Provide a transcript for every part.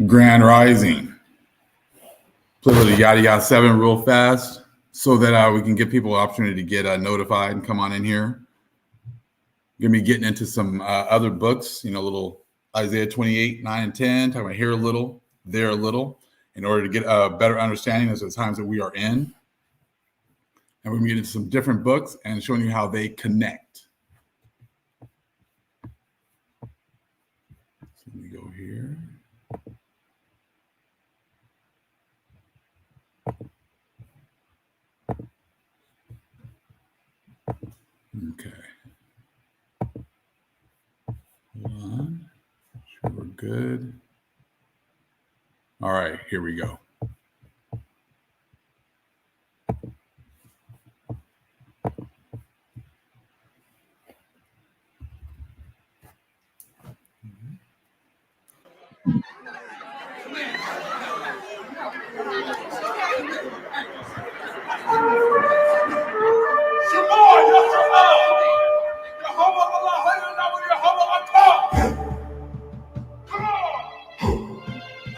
Grand Rising. Play a little yada yada 7 real fast so that we can give people an opportunity to get notified and come on in here. Gonna be getting into some other books, a little Isaiah 28, 9 and 10, talking about here a little, there a little, in order to get a better understanding of the times that we are in. And we're gonna get into some different books and showing you how they connect. So let me go here. Okay. Hold on. Sure we're good. All right, here we go.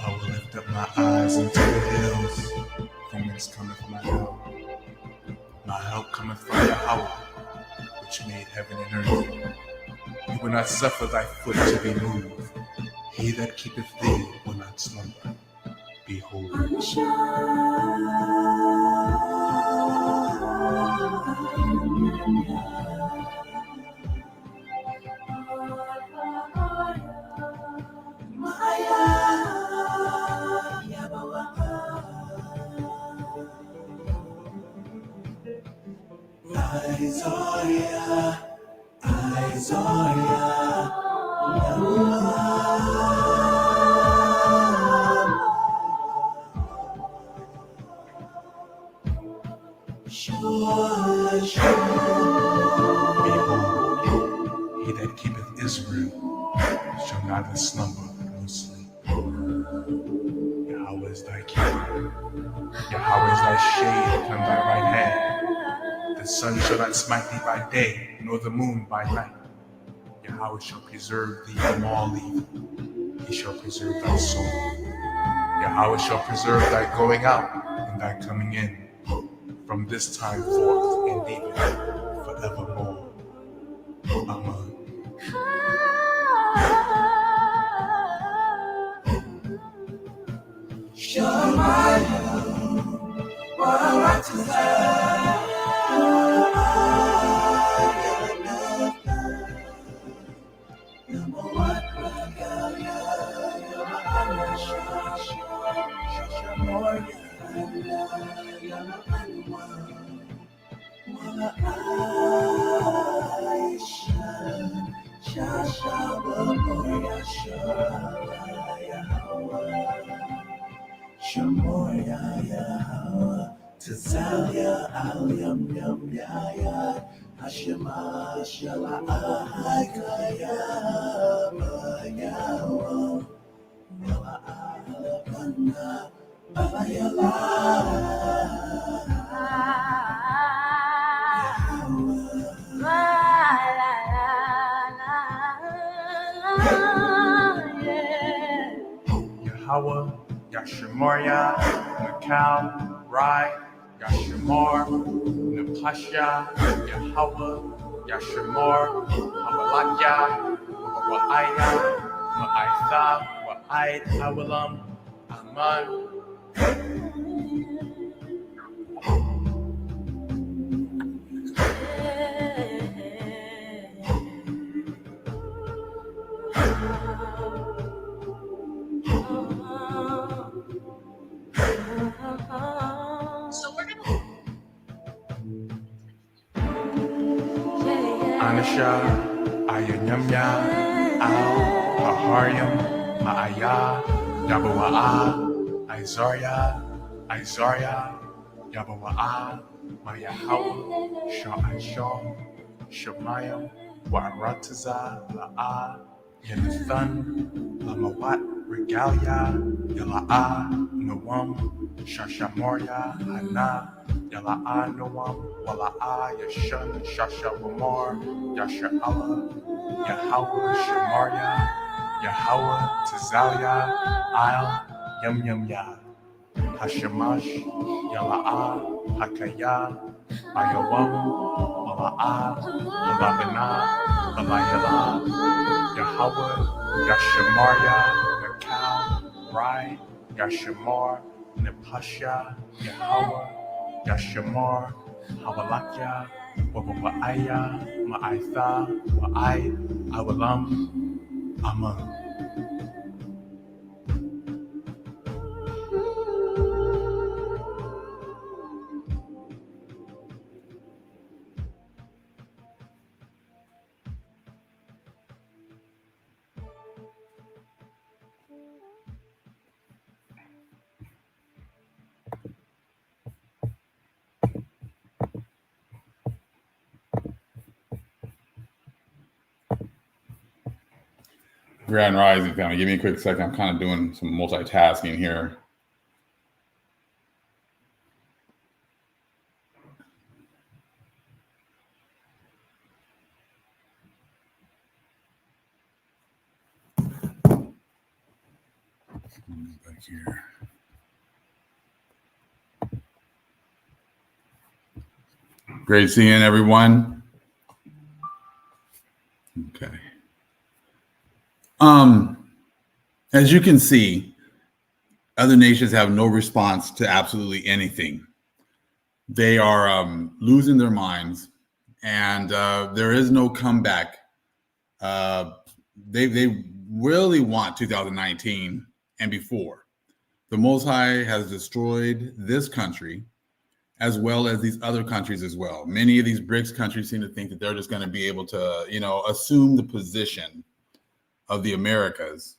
I will lift up my eyes into the hills, from whence cometh my help. My help cometh from Yahweh, which made heaven and earth. He will not suffer thy foot to be moved. He that keepeth thee will not slumber. Behold. Isaiah, Behold, he that keepeth Israel shall neither slumber nor sleep. Yahweh is thy keeper. Yahweh is thy shade upon thy right hand. The sun shall not smite thee by day, nor the moon by night. Yahweh shall preserve thee from all evil. He shall preserve thy soul. Yahweh shall preserve thy going out and thy coming in, from this time forth and even forevermore. Amen. Tazalia Alyam Yam Yaya Hashema Shala Ahakaya Mayawa Wala Alabana Balayala Yahweh, Yashimoria, Makal, Rai, Yashimor, Napasha, Yahweh, Yashimor, Hamalakya, Wa'aya, Ma'aitha, Wa'aid, Awalam, Aman. Anasha, Ayanyamya, Al, Paharyam, Ma'aya, Yabawa'a, Izaria, Yabawa'a, Mayahawa, Sha'asham, Shemayam, Wa'arataza, La'a, Yanathan, Lamawat, Regalia, Yala'a, Noam, Shashamoria, Hana, Yala'a Noam, Wala'a, Yashun, Shasha Lamar, Yasha Allah, Yahweh, Shemaria, Yahweh Tzalia Al Yum Yum Ya Hashemash Yala'a Hakaya Ayawam Mala'a Malabana Malayala Yahweh Yashamarya Nakal Rai Yashamar Nepasha Yahweh Yashamar Hawalakya Wabapa'aya Ma'aitha Wa'ai Awalam Aman. Grand Rising family. Give me a quick second. I'm kind of doing some multitasking here. Back here. Great seeing everyone. Okay. As you can see, other nations have no response to absolutely anything. They are losing their minds, and there is no comeback. They really want 2019 and before. The Most High has destroyed this country, as well as these other countries as well. Many of these BRICS countries seem to think that they're just going to be able to, assume the position of the Americas,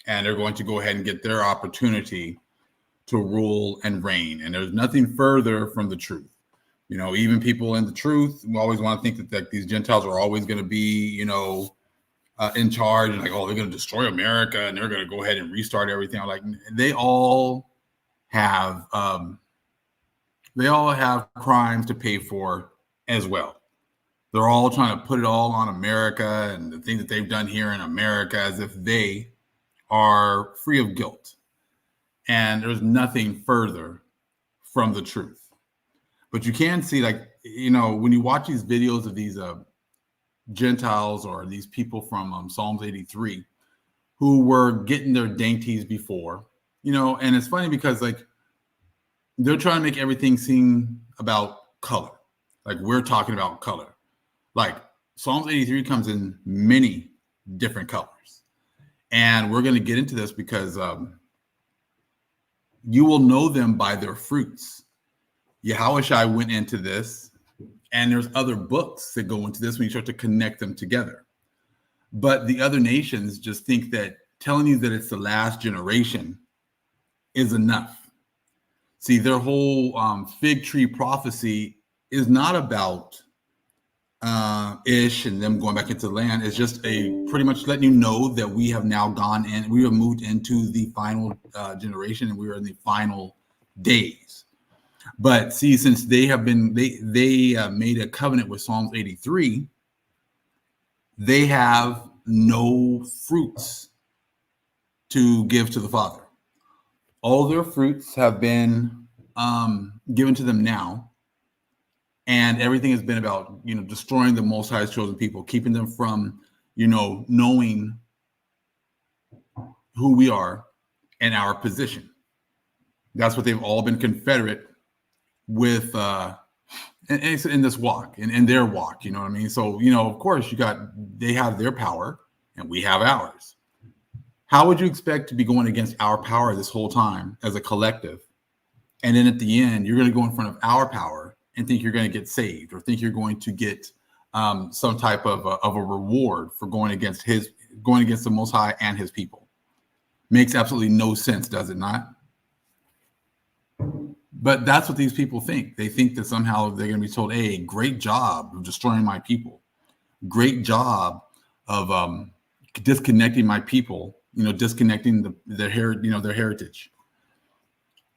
and they're going to go ahead and get their opportunity to rule and reign. And there's nothing further from the truth. Even people in the truth always want to think that these Gentiles are always going to be, in charge, and like, oh, they're going to destroy America and they're going to go ahead and restart everything. Like, they all have crimes to pay for as well. They're all trying to put it all on America and the things that they've done here in America as if they are free of guilt. And there's nothing further from the truth. But you can see, when you watch these videos of these Gentiles or these people from Psalms 83 who were getting their dainties before, and it's funny because they're trying to make everything seem about color. Like, we're talking about color. Like, Psalms 83 comes in many different colors. And we're going to get into this because you will know them by their fruits. Yahushua went into this, and there's other books that go into this when you start to connect them together. But the other nations just think that telling you that it's the last generation is enough. See, their whole fig tree prophecy is not about Ish and them going back into the land. It's just pretty much letting you know that we have now gone in, we have moved into the final generation, and we are in the final days. But see, since they have been, they made a covenant with Psalms 83, they have no fruits to give to the Father. All their fruits have been given to them now. And everything has been about, destroying the Most High's chosen people, keeping them from, knowing who we are and our position. That's what they've all been confederate with in this walk, in their walk, you know what I mean? So, of course, they have their power and we have ours. How would you expect to be going against our power this whole time as a collective? And then at the end, you're going to go in front of our power and think you're going to get saved, or think you're going to get some type of a reward for going against the Most High and his people. Makes absolutely no sense, does it not? But that's what these people think. They think that somehow they're going to be told, hey, great job of destroying my people. Great job of disconnecting my people, disconnecting their heritage.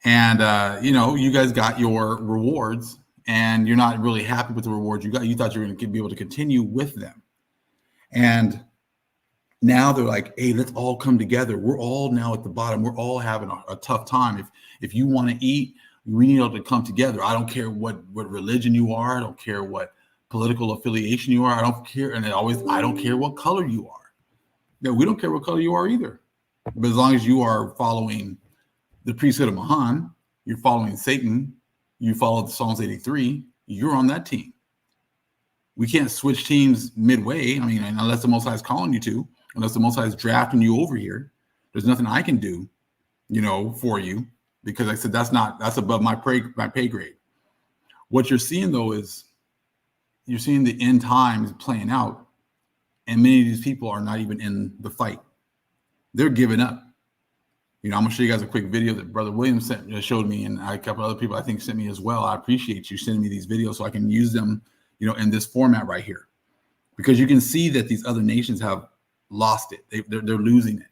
And, you guys got your rewards, and you're not really happy with the rewards you got. You thought you were going to be able to continue with them. And Now they're like, hey, let's all come together. We're all now at the bottom. We're all having a tough time. If you want to eat, we need to come together. I don't care what religion you are. I don't care what political affiliation you are. I don't care. And I don't care what color you are. Yeah, we don't care what color you are either. But as long as you are following the priesthood of Mahan, you're following Satan, you follow the Psalms 83, you're on that team. We can't switch teams midway. I mean, unless the Most High is calling you to, unless the Most High is drafting you over here, there's nothing I can do, for you, because I said that's above my pay grade. What you're seeing though is you're seeing the end times playing out, and many of these people are not even in the fight. They're giving up. I'm gonna show you guys a quick video that Brother William showed me, and a couple other people I think sent me as well. I appreciate you sending me these videos so I can use them, in this format right here, because you can see that these other nations have lost it. They're losing it,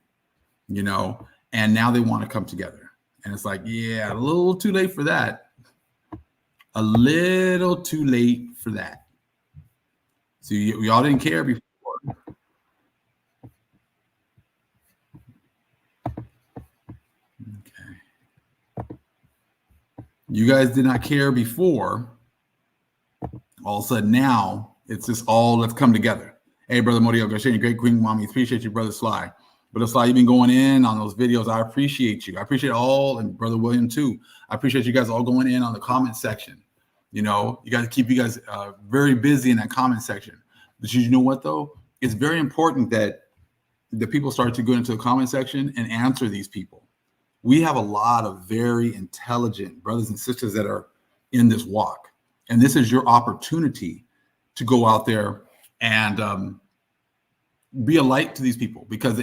and now they want to come together. And it's like, yeah, a little too late for that. A little too late for that. So y'all didn't care before. Okay. You guys did not care before. All of a sudden now, it's just all let's come together. Hey, Brother Modiel Garcia, great Queen Mommy. Appreciate you, Brother Sly. Brother Sly, you've been going in on those videos. I appreciate you. I appreciate all, and Brother William too. I appreciate you guys all going in on the comment section. You got to keep you guys very busy in that comment section. But you know what, though? It's very important that the people start to go into the comment section and answer these people. We have a lot of very intelligent brothers and sisters that are in this walk. And this is your opportunity to go out there and be a light to these people. Because,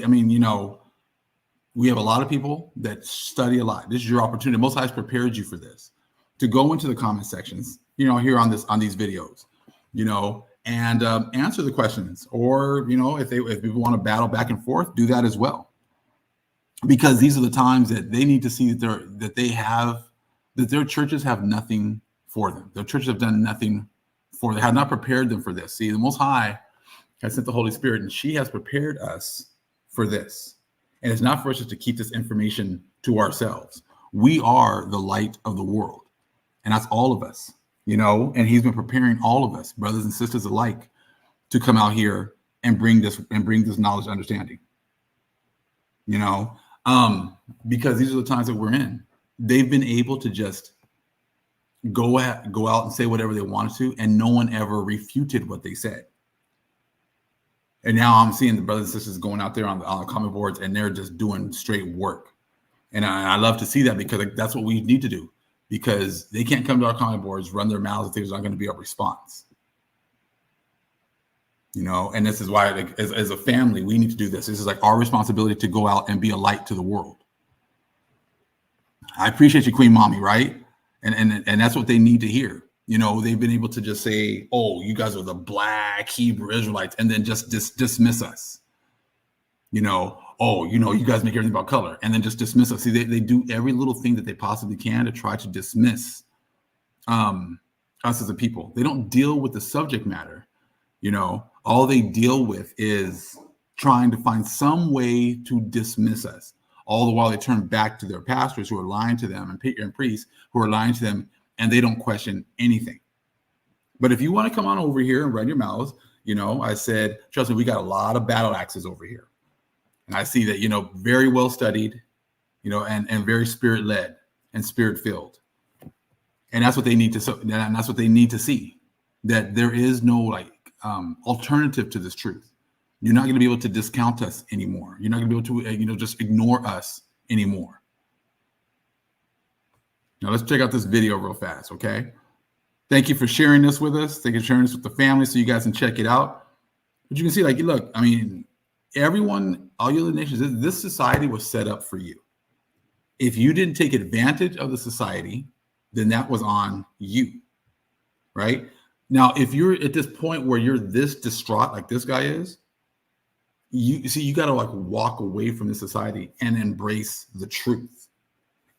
we have a lot of people that study a lot. This is your opportunity. Most High has prepared you for this, to go into the comment sections, here on these videos, and answer the questions. Or, if people want to battle back and forth, do that as well. Because these are the times that they need to see that their churches have nothing for them. Their churches have done nothing for them. They have not prepared them for this. See, the Most High has sent the Holy Spirit, and she has prepared us for this. And it's not for us just to keep this information to ourselves. We are the light of the world. And that's all of us, and he's been preparing all of us, brothers and sisters alike, to come out here and bring this knowledge and understanding, because these are the times that we're in. They've been able to just go out and say whatever they wanted to, and no one ever refuted what they said. And now I'm seeing the brothers and sisters going out there on the comment boards, and they're just doing straight work. And I love to see that, because that's what we need to do, because they can't come to our comment boards, run their mouths if there's not going to be a response. And this is why, as a family, we need to do this. This is like our responsibility to go out and be a light to the world. I appreciate you, Queen Mommy, right? And that's what they need to hear. They've been able to just say, oh, you guys are the black Hebrew Israelites, and then just dismiss us. Oh, you guys make everything about color, and then just dismiss us. See, they do every little thing that they possibly can to try to dismiss us as a people. They don't deal with the subject matter. All they deal with is trying to find some way to dismiss us. All the while they turn back to their pastors who are lying to them, and priests who are lying to them, and they don't question anything. But if you want to come on over here and run your mouths, I said, trust me, we got a lot of battle axes over here. And I see that, very well studied, and very spirit led and spirit filled. And that's what they need to, and that's what they need to see, that there is no alternative to this truth. You're not going to be able to discount us anymore. You're not going to be able to, just ignore us anymore. Now let's check out this video real fast, okay? Thank you for sharing this with us. Thank you for sharing this with the family so you guys can check it out. But you can see, look, everyone, all your other nations, this society was set up for you. If you didn't take advantage of the society, then that was on you, right? Now, if you're at this point where you're this distraught like this guy is, you got to walk away from this society and embrace the truth.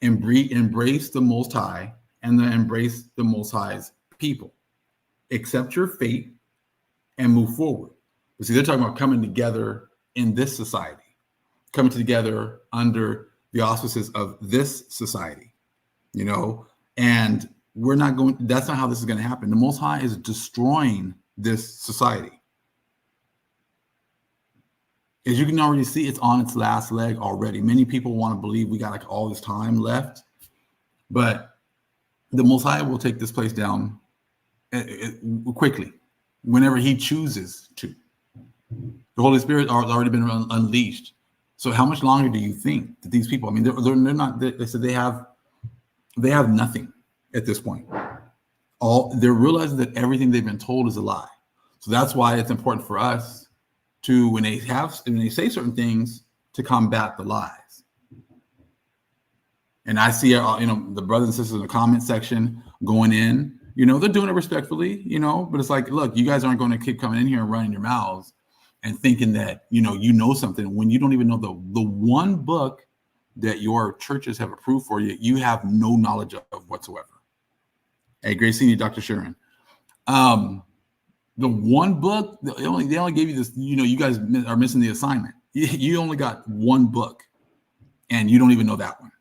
Embrace the Most High and embrace the Most High's people. Accept your fate and move forward. But see, they're talking about coming together in this society, coming together under the auspices of this society, you know, and we're not going, that's not how this is going to happen. The Most High is destroying this society. As you can already see, it's on its last leg already. Many people want to believe we got like all this time left, but the Most High will take this place down quickly, whenever he chooses to. The Holy Spirit has already been unleashed. So how much longer do you think that these people, I mean, they're not, they said they have nothing at this point. They're realizing that everything they've been told is a lie. So that's why it's important for us to, when they say certain things, to combat the lies. And I see, the brothers and sisters in the comment section going in, they're doing it respectfully, but it's like, look, you guys aren't going to keep coming in here and running your mouths and thinking that, you know something when you don't even know the one book that your churches have approved for you, you have no knowledge of whatsoever. Hey, great seeing you, Dr. Sharon. The one book, they only gave you this, you guys are missing the assignment. You only got one book and you don't even know that one.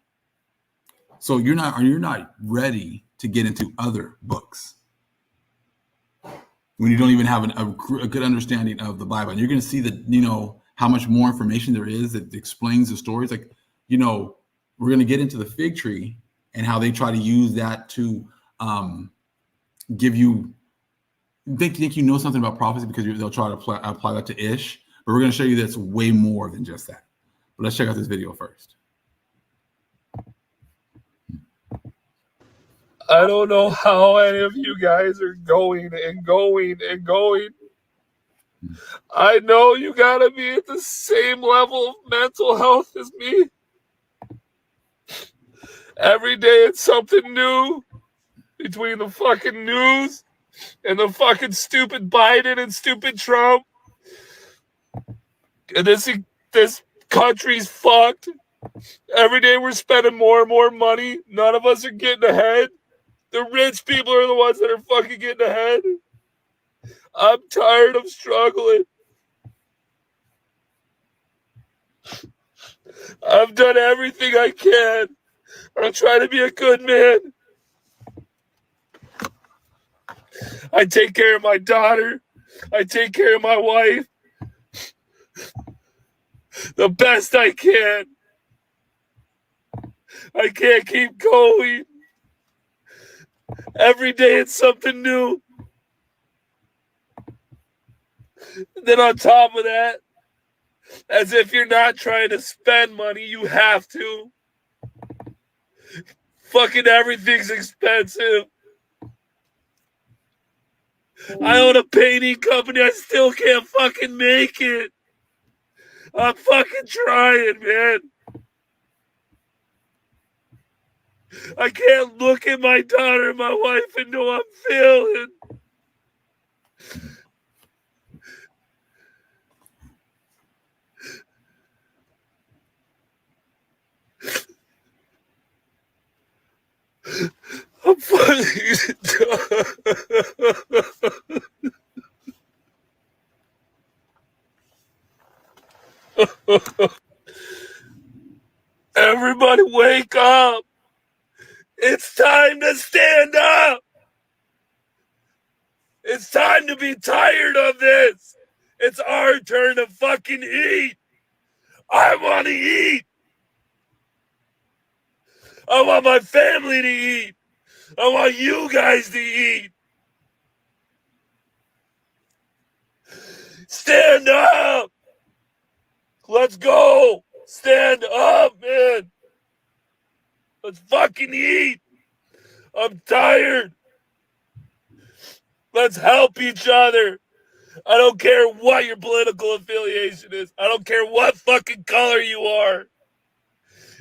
So you're not ready to get into other books when you don't even have a good understanding of the Bible. And you're going to see that, how much more information there is that explains the stories. Like, we're going to get into the fig tree and how they try to use that to give you, think you know something about prophecy because they'll try to apply that to Ish. But we're going to show you that's way more than just that. But let's check out this video first. I don't know how any of you guys are going and going and going. I know you gotta be at the same level of mental health as me. Every day it's something new between the fucking news and the fucking stupid Biden and stupid Trump. And this country's fucked. Every day we're spending more and more money. None of us are getting ahead. The rich people are the ones that are fucking getting ahead. I'm tired of struggling. I've done everything I can. I'm trying to be a good man. I take care of my daughter. I take care of my wife. The best I can. I can't keep going. Every day it's something new. Then on top of that, as if you're not trying to spend money, you have to. Fucking everything's expensive. I own a painting company. I still can't fucking make it. I'm fucking trying, man. I can't look at my daughter and my wife and know I'm failing. I'm fucking Everybody wake up. It's time to stand up. It's time to be tired of this. It's our turn to fucking eat. I want to eat. I want my family to eat. I want you guys to eat. Stand up. Let's go. Stand up, man. Let's fucking eat. I'm tired. Let's help each other. I don't care what your political affiliation is. I don't care what fucking color you are.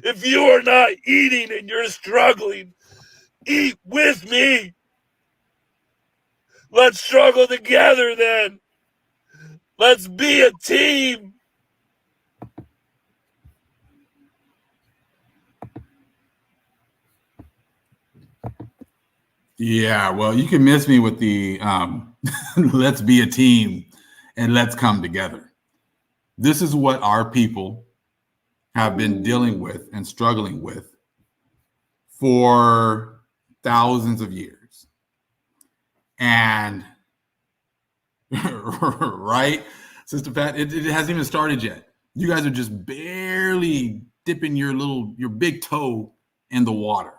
If you are not eating and you're struggling, eat with me. Let's struggle together then. Let's be a team. Yeah, well, you can miss me with the let's be a team and let's come together. This is what our people have been dealing with and struggling with for thousands of years. And right, Sister Pat, it hasn't even started yet. You guys are just barely dipping your big toe in the water,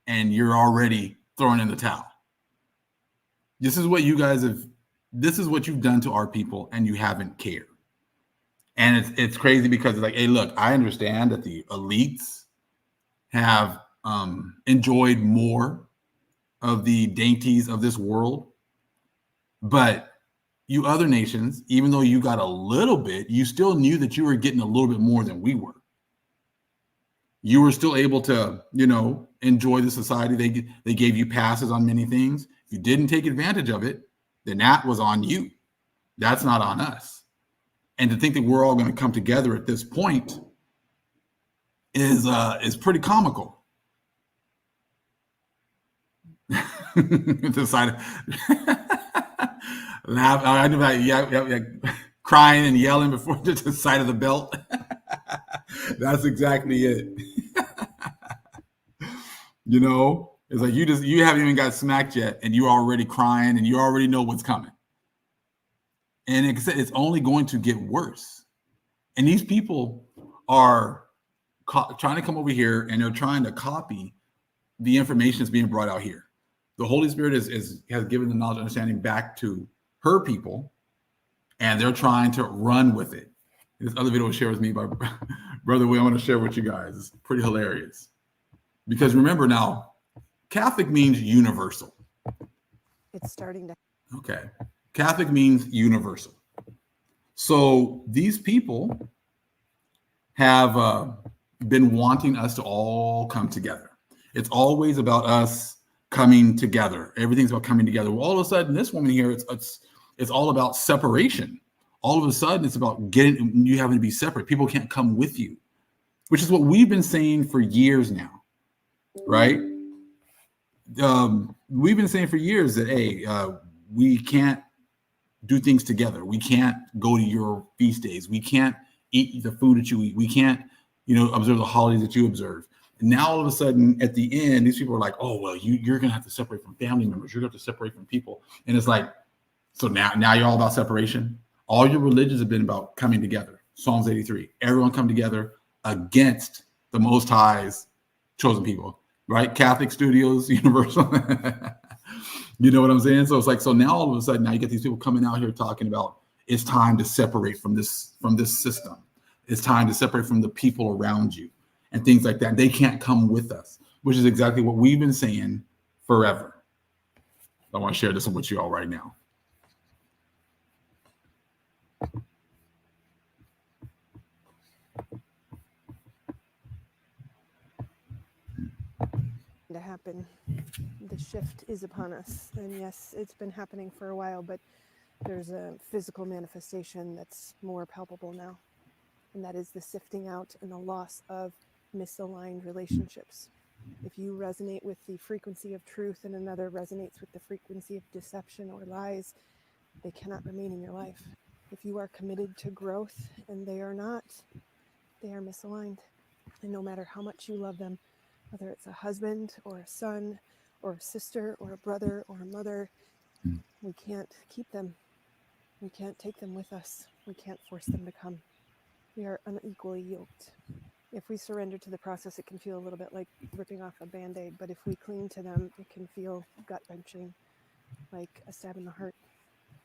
and you're already throwing in the towel. This is what you've done to our people, and you haven't cared. And it's crazy because it's like, hey, look, I understand that the elites have enjoyed more of the dainties of this world, but you other nations, even though you got a little bit, you still knew that you were getting a little bit more than we were. You were still able to, enjoy the society. They gave you passes on many things. If you didn't take advantage of it, then that was on you. That's not on us. And to think that we're all going to come together at this point is pretty comical. Decided laugh. I know that. Yeah, crying and yelling before the side of the belt. That's exactly it. It's like you haven't even got smacked yet, and you're already crying, and you already know what's coming. And it's only going to get worse. And these people are trying to come over here, and they're trying to copy the information that's being brought out here. The Holy Spirit has given the knowledge and understanding back to her people, and they're trying to run with it. This other video was shared with me by Brother Will. I want to share with you guys. It's pretty hilarious. Because remember now, Catholic means universal. It's starting to. Okay. Catholic means universal. So these people have been wanting us to all come together. It's always about us coming together. Everything's about coming together. Well, all of a sudden, this woman here, it's all about separation. All of a sudden, it's about you having to be separate. People can't come with you, which is what we've been saying for years now, right? We've been saying for years that, hey, we can't do things together. We can't go to your feast days. We can't eat the food that you eat. We can't, observe the holidays that you observe. And now all of a sudden at the end, these people are like, oh, well, you're going to have to separate from family members. You're going to have to separate from people. And it's like, so now you're all about separation. All your religions have been about coming together. Psalms 83, everyone come together against the Most High's chosen people, right? Catholic Studios, Universal. You know what I'm saying? So it's like, so now all of a sudden, now you get these people coming out here talking about it's time to separate from this system. It's time to separate from the people around you and things like that. They can't come with us, which is exactly what we've been saying forever. I want to share this with you all right now. To happen. The shift is upon us, and yes, it's been happening for a while, but there's a physical manifestation that's more palpable now, and that is the sifting out and the loss of misaligned relationships. If you resonate with the frequency of truth and another resonates with the frequency of deception or lies, they cannot remain in your life. If you are committed to growth and they are not, they are misaligned. And no matter how much you love them, whether it's a husband or a son or a sister or a brother or a mother, we can't keep them. We can't take them with us. We can't force them to come. We are unequally yoked. If we surrender to the process, it can feel a little bit like ripping off a Band-Aid, but if we cling to them, it can feel gut-wrenching, like a stab in the heart.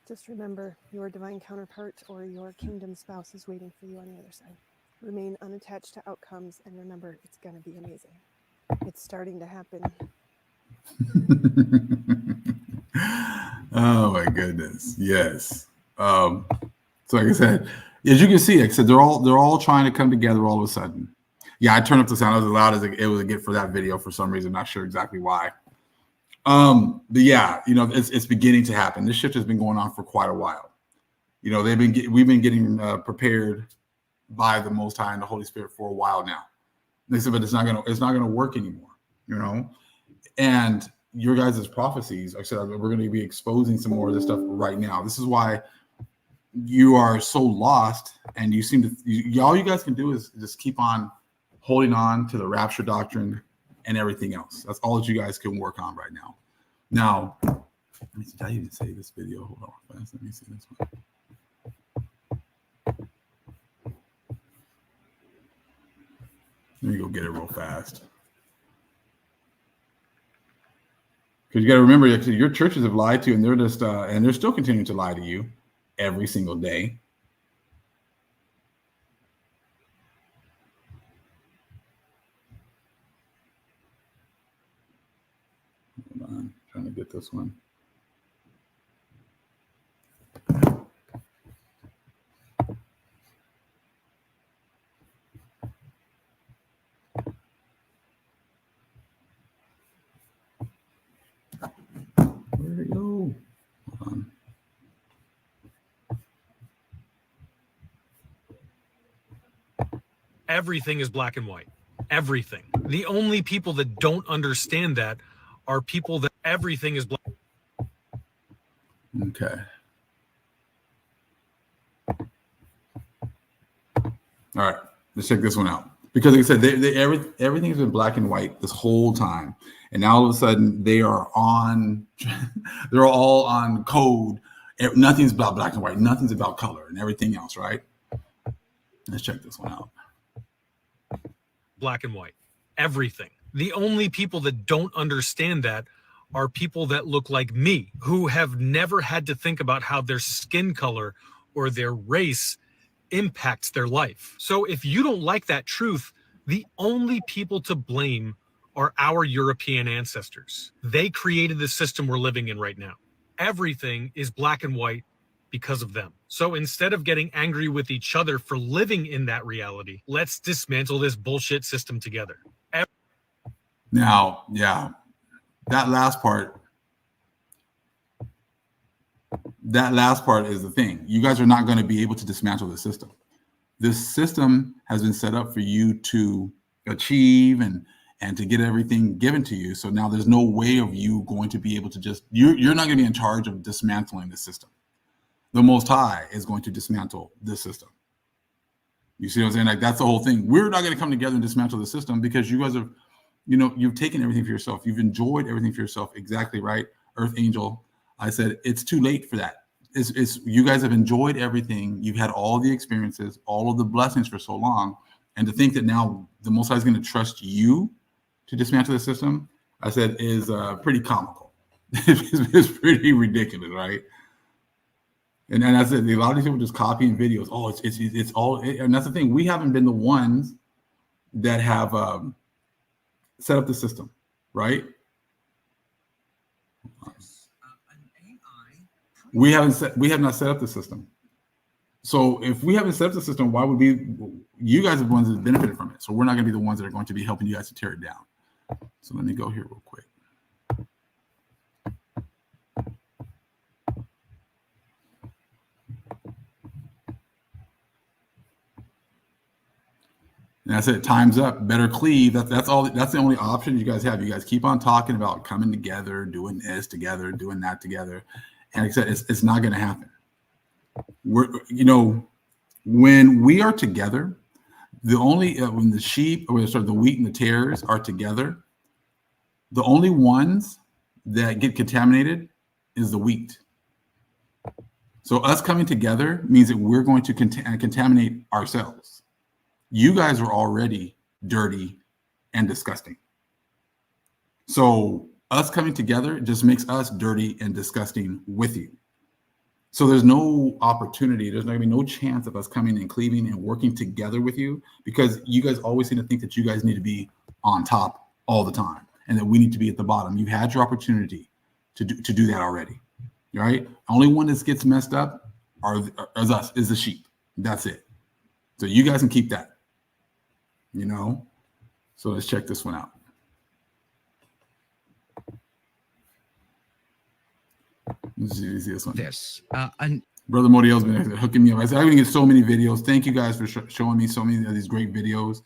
Just remember, your divine counterpart or your kingdom spouse is waiting for you on the other side. Remain unattached to outcomes, and remember, it's going to be amazing. It's starting to happen. Oh my goodness. Yes. So like I said, as you can see, like I said, they're all trying to come together all of a sudden. Yeah, I turned up the sound as loud as it was to get for that video for some reason. Not sure exactly why. But yeah, it's beginning to happen. This shift has been going on for quite a while. We've been getting prepared by the Most High and the Holy Spirit for a while now. They said, but it's not gonna work anymore, And your guys' prophecies, like I said, we're going to be exposing some more of this stuff right now. This is why you are so lost, and you seem to all you guys can do is just keep on holding on to the rapture doctrine and everything else. That's all that you guys can work on right now. Now, let me see, did I even say this video? Hold on fast. Let me see this one. Let me go get it real fast. Because you got to remember, your churches have lied to you, and they're just and they're still continuing to lie to you every single day. Hold on, trying to get this one. Where'd it go? Hold on. Everything is black and white. Everything. The only people that don't understand that are people that everything is black. Okay. All right. Let's check this one out. Because like I said, everything's been black and white this whole time. And now all of a sudden they are on, they're all on code. Nothing's about black and white. Nothing's about color and everything else, right? Let's check this one out. Black and white. Everything. The only people that don't understand that are people that look like me, who have never had to think about how their skin color or their race impacts their life. So if you don't like that truth, the only people to blame are our European ancestors. They created the system we're living in right now. Everything is black and white because of them. So instead of getting angry with each other for living in that reality, let's dismantle this bullshit system together. Now, yeah, that last part is the thing. You guys are not going to be able to dismantle the system. This system has been set up for you to achieve and to get everything given to you. So now there's no way of you going to be able to just, you're not going to be in charge of dismantling the system. The Most High is going to dismantle this system. You see what I'm saying? Like, that's the whole thing. We're not going to come together and dismantle the system because you guys have, you've taken everything for yourself. You've enjoyed everything for yourself. Exactly right. Earth Angel, I said, it's too late for that. It's you guys have enjoyed everything. You've had all the experiences, all of the blessings for so long. And to think that now the Most High is going to trust you to dismantle the system, I said, is pretty comical. It's pretty ridiculous, right? And I said, a lot of these people just copying videos. Oh, it's all, and that's the thing. We haven't been the ones that have set up the system, right? We have not set up the system. So if we haven't set up the system, why would you guys are the ones that benefited from it. So we're not going to be the ones that are going to be helping you guys to tear it down. So let me go here real quick. And I said, time's up. Better cleave. That's all. That's the only option you guys have. You guys keep on talking about coming together, doing this together, doing that together, and like I said, it's not going to happen. When we are together, the only when the sheep, or sorry, the wheat and the tares are together, the only ones that get contaminated is the wheat. So us coming together means that we're going to contaminate ourselves. You guys are already dirty and disgusting. So us coming together just makes us dirty and disgusting with you. So there's no opportunity. There's not going to be no chance of us coming and cleaving and working together with you, because you guys always seem to think that you guys need to be on top all the time and that we need to be at the bottom. You've had your opportunity to do that already, right? Only one that gets messed up is us, is the sheep. That's it. So you guys can keep that. So let's check this one out. Let's see this one. Brother Modiel's been hooking me up. I said, I'm going to get so many videos. Thank you guys for showing me so many of these great videos.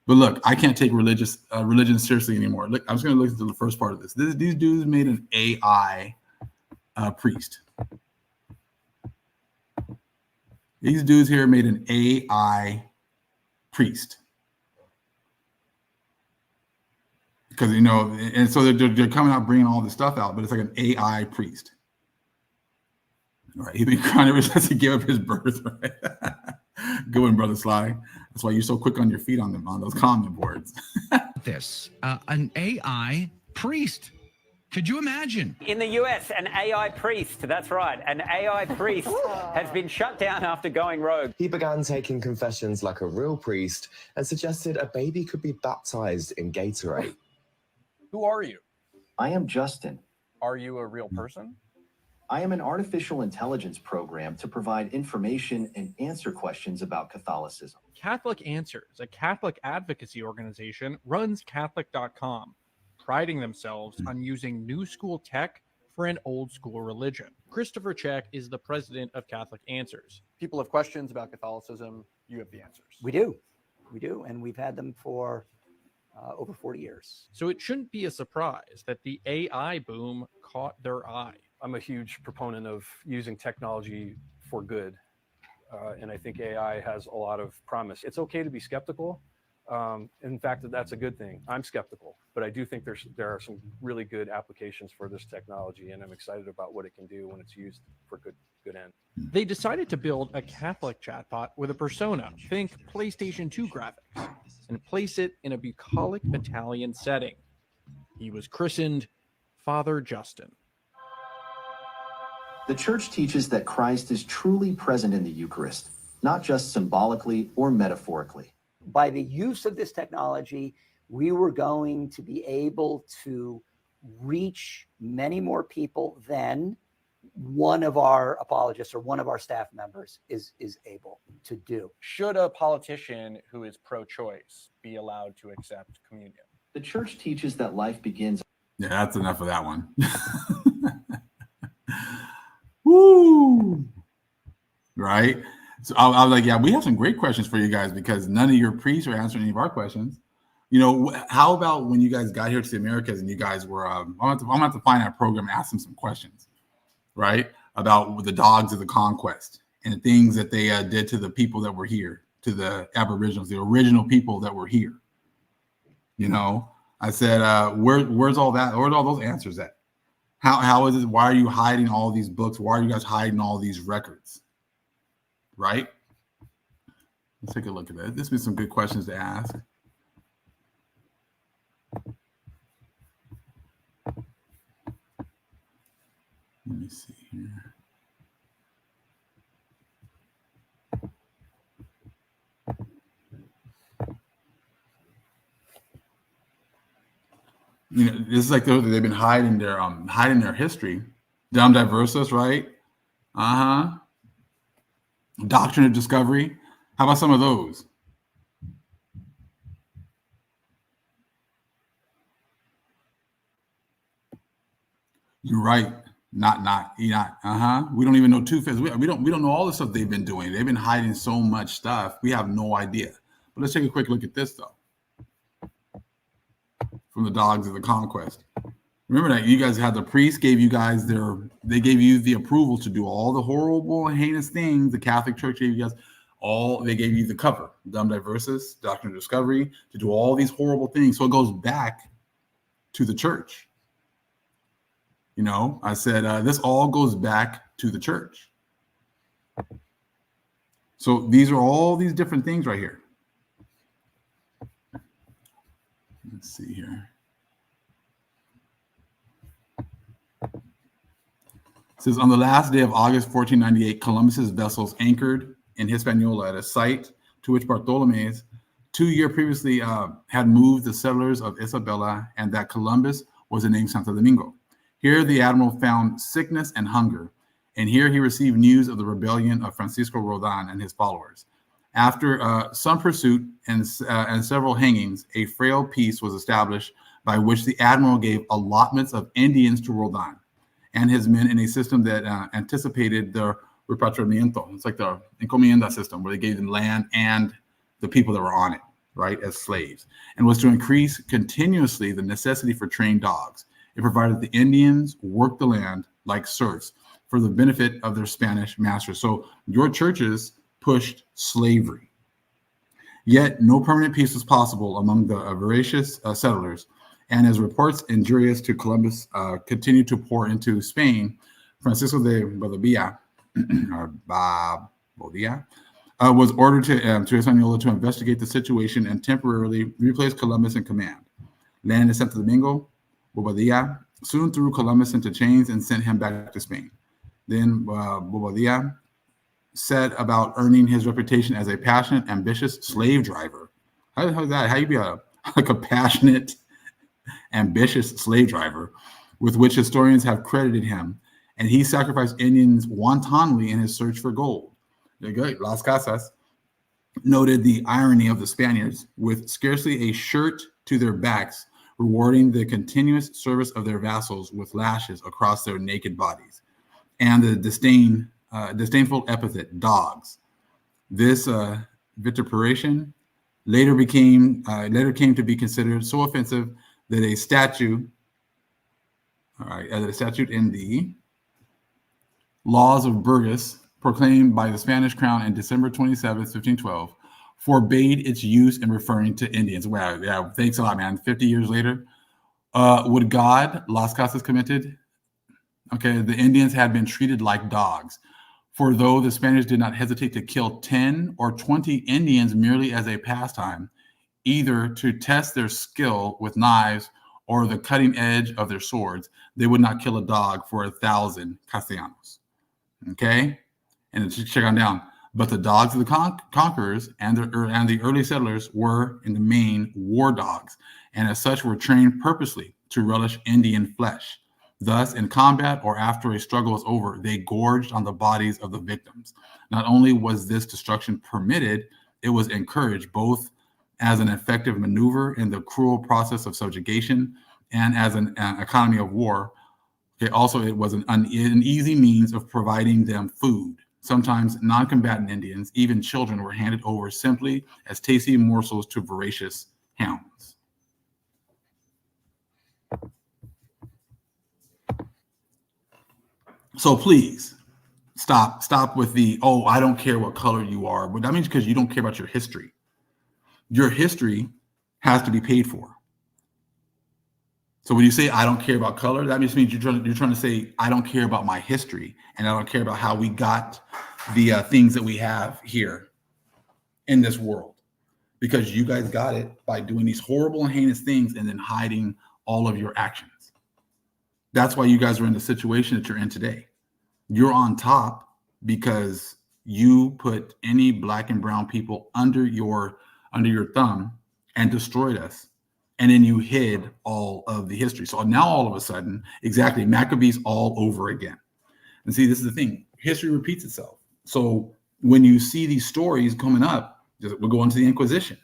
But look, I can't take religion seriously anymore. Look, I'm just going to look at the first part of this. These dudes made an AI priest. These dudes here made an AI priest. Because, you know, and so they're coming out bringing all this stuff out, but it's like an AI priest. All right, he's been crying ever since he gave up his birthright. Good one, Brother Sly. That's why you're so quick on your feet on those comment boards. An AI priest. Could you imagine? In the US, an AI priest, that's right, an AI priest has been shut down after going rogue. He began taking confessions like a real priest and suggested a baby could be baptized in Gatorade. Who are you? I am Justin. Are you a real person? I am an artificial intelligence program to provide information and answer questions about Catholicism. Catholic Answers, a Catholic advocacy organization, runs Catholic.com, priding themselves on using new school tech for an old school religion. Christopher Check is the president of Catholic Answers. People have questions about Catholicism. You have the answers. We do, and we've had them for over 40 years. So it shouldn't be a surprise that the AI boom caught their eye. I'm a huge proponent of using technology for good. And I think AI has a lot of promise. It's okay to be skeptical. In fact, that's a good thing. I'm skeptical, but I do think there are some really good applications for this technology, and I'm excited about what it can do when it's used for good end. They decided to build a Catholic chatbot with a persona, think PlayStation 2 graphics, and place it in a bucolic Italian setting. He was christened Father Justin. The Church teaches that Christ is truly present in the Eucharist, not just symbolically or metaphorically. By the use of this technology, we were going to be able to reach many more people than one of our apologists or one of our staff members is able to do. Should a politician who is pro-choice be allowed to accept communion? The Church teaches that life begins. Yeah, that's enough of that one. Woo! Right? So I was like, yeah, we have some great questions for you guys because none of your priests are answering any of our questions. You know, how about when you guys got here to the Americas and you guys were, I'm going to have to find that program and ask them some questions, right? About the dogs of the conquest and things that they did to the people that were here, to the Aboriginals, the original people that were here. You know, I said, where's all that? Where's all those answers at? How is it? Why are you hiding all these books? Why are you guys hiding all these records? Right? Let's take a look at that. This has been some good questions to ask. Let me see here. You know, this is like they've been hiding their history. Dum Diversus, right? Doctrine of Discovery. How about some of those? You're right. Not. We don't even know Two-Face. We don't know all the stuff they've been doing. They've been hiding so much stuff. We have no idea. But let's take a quick look at this though. From the dogs of the conquest. Remember that you guys had the priests gave you guys they gave you the approval to do all the horrible and heinous things. The Catholic Church gave you guys they gave you the cover, Dum Diversus, Doctrine of Discovery, to do all these horrible things. So it goes back to the church. You know, I said, this all goes back to the church. So these are all these different things right here. Let's see here. It says, on the last day of August 1498, Columbus's vessels anchored in Hispaniola at a site to which Bartolome's 2 years previously had moved the settlers of Isabella, and that Columbus was the name Santo Domingo. Here the admiral found sickness and hunger, and here he received news of the rebellion of Francisco Roldan and his followers. After some pursuit and several hangings, a frail peace was established by which the admiral gave allotments of Indians to Roldan and his men in a system that anticipated the repatriamiento. It's like the encomienda system, where they gave them land and the people that were on it, right, as slaves, and was to increase continuously the necessity for trained dogs. It provided the Indians worked the land like serfs for the benefit of their Spanish masters. So your churches pushed slavery. Yet no permanent peace was possible among the voracious settlers, and as reports injurious to Columbus continued to pour into Spain, Francisco de Bobadilla, was ordered to Hispaniola to investigate the situation and temporarily replace Columbus in command. Landed in Santo Domingo, Bobadilla soon threw Columbus into chains and sent him back to Spain. Then Bobadilla set about earning his reputation as a passionate, ambitious slave driver. How's that? How you be a passionate, ambitious slave driver, with which historians have credited him, and he sacrificed Indians wantonly in his search for gold. Las Casas noted the irony of the Spaniards, with scarcely a shirt to their backs, rewarding the continuous service of their vassals with lashes across their naked bodies, and the disdainful epithet dogs. This vituperation later came to be considered so offensive that a statute in the Laws of Burgos, proclaimed by the Spanish crown in December 27, 1512, forbade its use in referring to Indians. Wow, yeah, thanks a lot, man. 50 years later, would God, Las Casas commented, the Indians had been treated like dogs. For though the Spaniards did not hesitate to kill 10 or 20 Indians merely as a pastime, either to test their skill with knives or the cutting edge of their swords, they would not kill a dog for 1,000 castellanos. Okay? And check on down. But the dogs of the conquerors and the early settlers were, in the main, war dogs, and as such were trained purposely to relish Indian flesh. Thus, in combat or after a struggle was over, they gorged on the bodies of the victims. Not only was this destruction permitted, it was encouraged both as an effective maneuver in the cruel process of subjugation and as an economy of war. Also, it was an easy means of providing them food. Sometimes non-combatant Indians, even children, were handed over simply as tasty morsels to voracious hounds. So please stop with the, oh, I don't care what color you are. But that means because you don't care about your history. Your history has to be paid for. So when you say I don't care about color, that just means you're trying to say I don't care about my history, and I don't care about how we got the things that we have here in this world, because you guys got it by doing these horrible and heinous things and then hiding all of your actions. That's why you guys are in the situation that you're in today. You're on top because you put any black and brown people under your thumb and destroyed us. And then you hid all of the history. So now all of a sudden, exactly, Maccabees all over again. And see, this is the thing. History repeats itself. So when you see these stories coming up, we'll go into the Inquisition,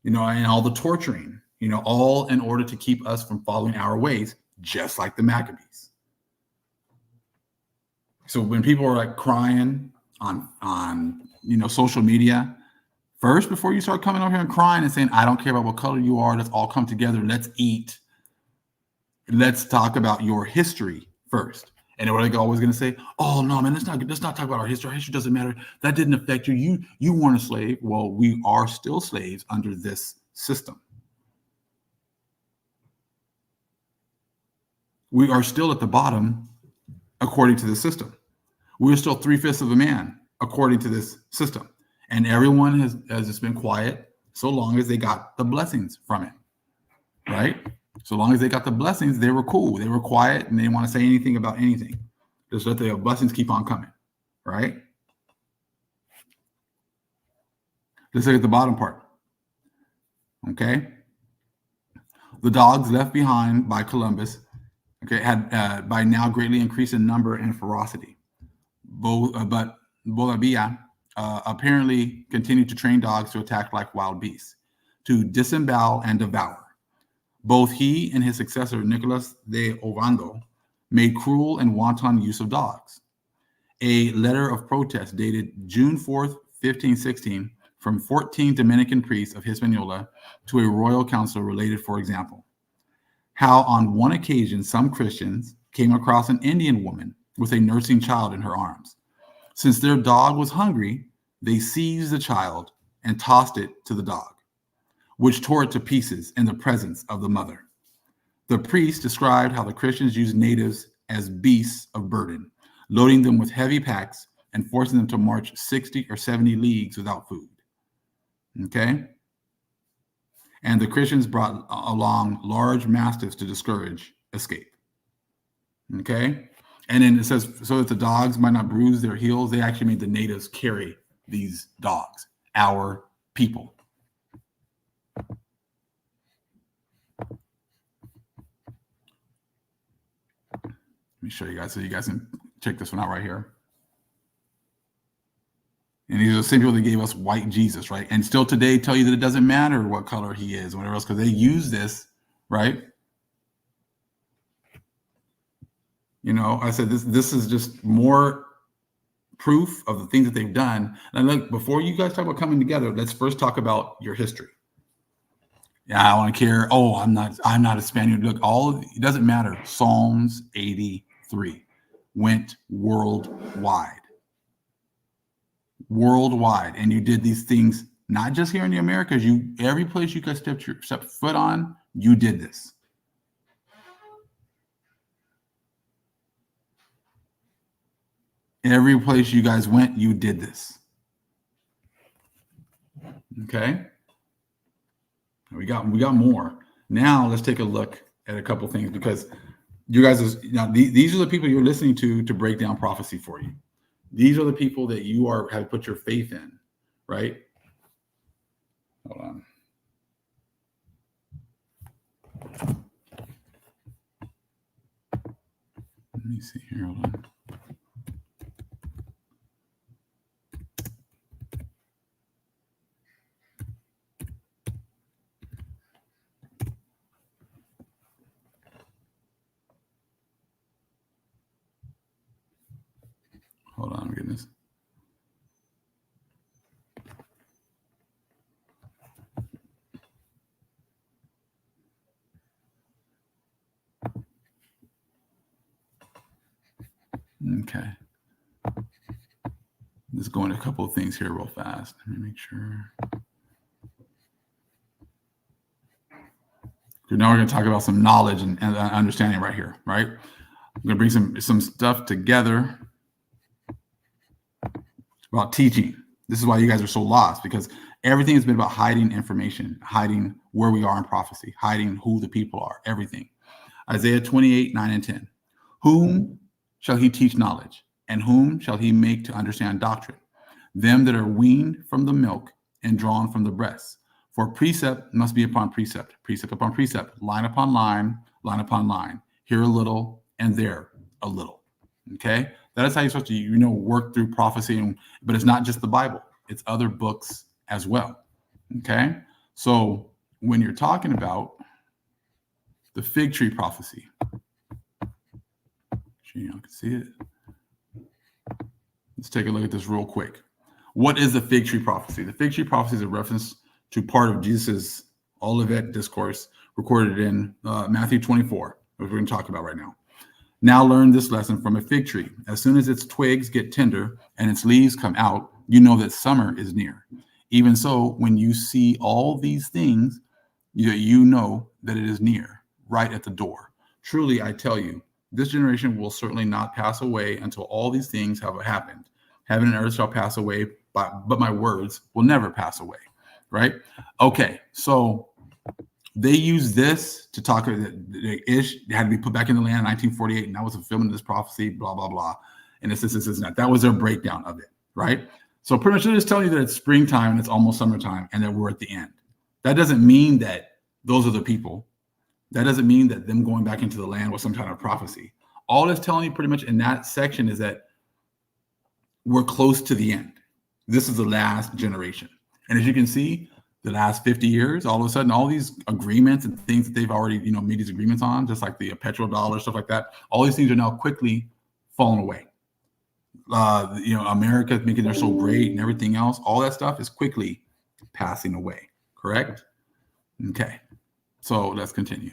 and all the torturing, all in order to keep us from following our ways, just like the Maccabees. So when people are like crying on social media, first, before you start coming over here and crying and saying, I don't care about what color you are, let's all come together, let's eat. Let's talk about your history first. And then we're always going to say, oh, no, man, let's not talk about our history. Our history doesn't matter. That didn't affect you. You weren't a slave. Well, we are still slaves under this system. We are still at the bottom according to the system. We're still 3/5 of a man according to this system. And everyone has just been quiet so long as they got the blessings from it, right? So long as they got the blessings, they were cool. They were quiet and they didn't want to say anything about anything. Just let the blessings keep on coming, right? Let's look at the bottom part, okay? The dogs left behind by Columbus, had by now greatly increased in number and ferocity. But Bobadilla apparently continued to train dogs to attack like wild beasts, to disembowel and devour. Both he and his successor, Nicolas de Ovando, made cruel and wanton use of dogs. A letter of protest dated June 4th, 1516, from 14 Dominican priests of Hispaniola to a royal council related, for example, how on one occasion some Christians came across an Indian woman with a nursing child in her arms. Since their dog was hungry, they seized the child and tossed it to the dog, which tore it to pieces in the presence of the mother. The priest described how the Christians used natives as beasts of burden, loading them with heavy packs and forcing them to march 60 or 70 leagues without food. Okay? And the Christians brought along large mastiffs to discourage escape. Okay? And then it says, so that the dogs might not bruise their heels, they actually made the natives carry these dogs, our people. Let me show you guys so you guys can check this one out right here. And these are the same people that gave us white Jesus, right? And still today tell you that it doesn't matter what color he is, or whatever else, because they use this, right? You know, I said this is just more proof of the things that they've done. And look, before you guys talk about coming together, let's first talk about your history. Yeah, I want to care. Oh, I'm not a Spaniard. Look, it doesn't matter. Psalms 83 went worldwide. Worldwide. And you did these things, not just here in the Americas. Every place you could step foot on, you did this. Every place you guys went, you did this. Okay? We got more. Now let's take a look at a couple things, because you guys these are the people you're listening to break down prophecy for you. These are the people that you have put your faith in, right? Hold on. Let me see here. Hold on. Hold on, goodness. Okay. Let's go into a couple of things here real fast. Let me make sure. So now we're going to talk about some knowledge and understanding right here, right? I'm going to bring some stuff together about teaching. This is why you guys are so lost, because everything has been about hiding information, hiding where we are in prophecy, hiding who the people are, everything. Isaiah 28, 9 and 10. Whom shall he teach knowledge, and whom shall he make to understand doctrine? Them that are weaned from the milk and drawn from the breast. For precept must be upon precept, precept upon precept, line upon line, line upon line. Here a little, and there a little. Okay? That is how you're supposed to, work through prophecy. But it's not just the Bible. It's other books as well. Okay? So when you're talking about the fig tree prophecy, sure y'all can see it. Let's take a look at this real quick. What is the fig tree prophecy? The fig tree prophecy is a reference to part of Jesus' Olivet discourse recorded in Matthew 24, which we're going to talk about right now. Now learn this lesson from a fig tree. As soon as its twigs get tender and its leaves come out, you know that summer is near. Even so, when you see all these things, you know that it is near, right at the door. Truly, I tell you, this generation will certainly not pass away until all these things have happened. Heaven and earth shall pass away, but my words will never pass away. Right? Okay, so they use this to talk that Ish had to be put back in the land in 1948, and that was a fulfillment of this prophecy, blah, blah, blah. And this, and that. That was their breakdown of it, right? So pretty much they're just telling you that it's springtime and it's almost summertime and that we're at the end. That doesn't mean that those are the people. That doesn't mean that them going back into the land was some kind of prophecy. All it's telling you pretty much in that section is that we're close to the end. This is the last generation. And as you can see, the last 50 years, all of a sudden, all these agreements and things that they've already, made these agreements on, just like the petrodollar, stuff like that, all these things are now quickly falling away. America making they're so great and everything else, all that stuff is quickly passing away, correct? Okay, so let's continue.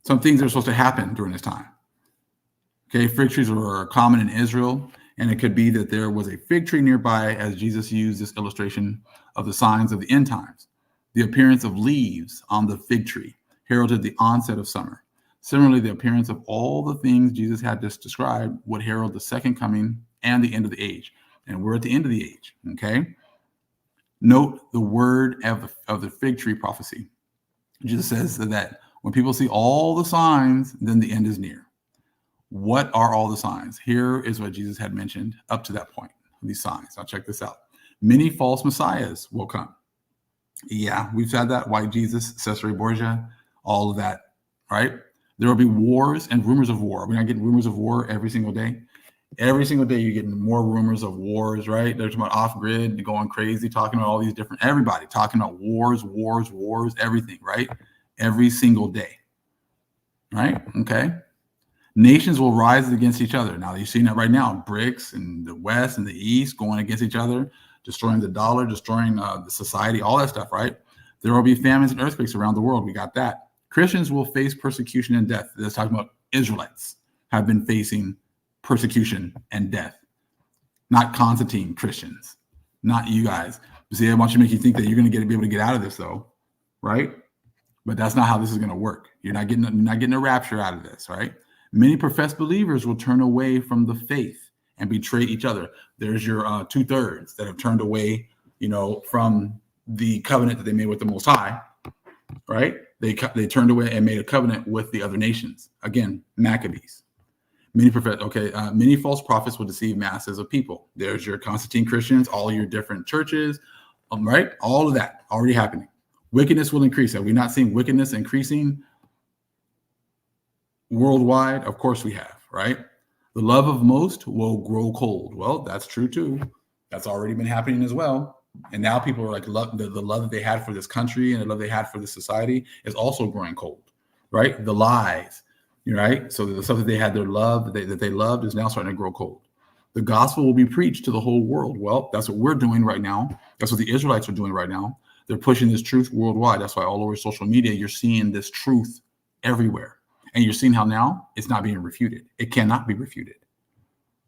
Some things are supposed to happen during this time. Okay, fig trees are common in Israel And it could be that there was a fig tree nearby as Jesus used this illustration of the signs of the end times. The appearance of leaves on the fig tree heralded the onset of summer. Similarly, the appearance of all the things Jesus had just described would herald the second coming and the end of the age. And we're at the end of the age, okay? Note the word of the fig tree prophecy. Jesus says that when people see all the signs, then the end is near. What are all the signs? Here is what Jesus had mentioned up to that point, these signs. Now check this out. Many false messiahs will come. Yeah, we've had that. White Jesus, Cesare Borgia, all of that, right? There will be wars and rumors of war. We're not getting rumors of war every single day. Every single day you're getting more rumors of wars, right? They're talking about off-grid, going crazy, talking about all these different, everybody talking about wars, everything, right? Every single day, right? Okay. Nations will rise against each other. Now, you're seeing that right now. BRICS and the West and the East going against each other, destroying the dollar, destroying the society, all that stuff, right? There will be famines and earthquakes around the world. We got that. Christians will face persecution and death. That's talking about Israelites have been facing persecution and death. Not Constantine Christians, not you guys. See, I want you to make you think that you're going to be able to get out of this, though, right? But that's not how this is going to work. You're not getting a rapture out of this, right? Many professed believers will turn away from the faith and betray each other. There's your 2/3 that have turned away, from the covenant that they made with the Most High, right? They turned away and made a covenant with the other nations. Again, Maccabees. Many false prophets will deceive masses of people. There's your Constantine Christians, all your different churches, right? All of that already happening. Wickedness will increase. Have we not seen wickedness increasing worldwide? Of course we have, right? The love of most will grow cold. Well, that's true too. That's already been happening as well. And now people are like, the love that they had for this country and the love they had for this society is also growing cold, right? The lies, right? So the stuff that they had their love, that they loved is now starting to grow cold. The gospel will be preached to the whole world. Well, that's what we're doing right now. That's what the Israelites are doing right now. They're pushing this truth worldwide. That's why all over social media, you're seeing this truth everywhere. And you're seeing how now it's not being refuted. It cannot be refuted,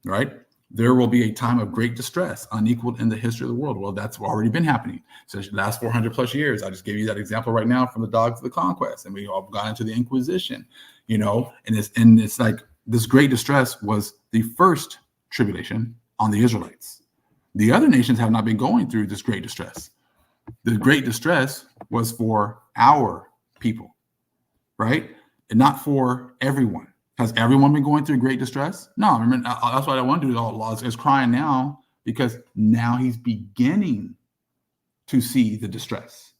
right? There will be a time of great distress, unequaled in the history of the world. Well, that's already been happening since the last 400 plus years. I just gave you that example right now from the dogs of the conquest, and we all got into the Inquisition, and it's like this great distress was the first tribulation on the Israelites. The other nations have not been going through this great distress. The great distress was for our people, right? And not for everyone. Has everyone been going through great distress? No, remember, that's what I want to do. Allah is crying now because now he's beginning to see the distress.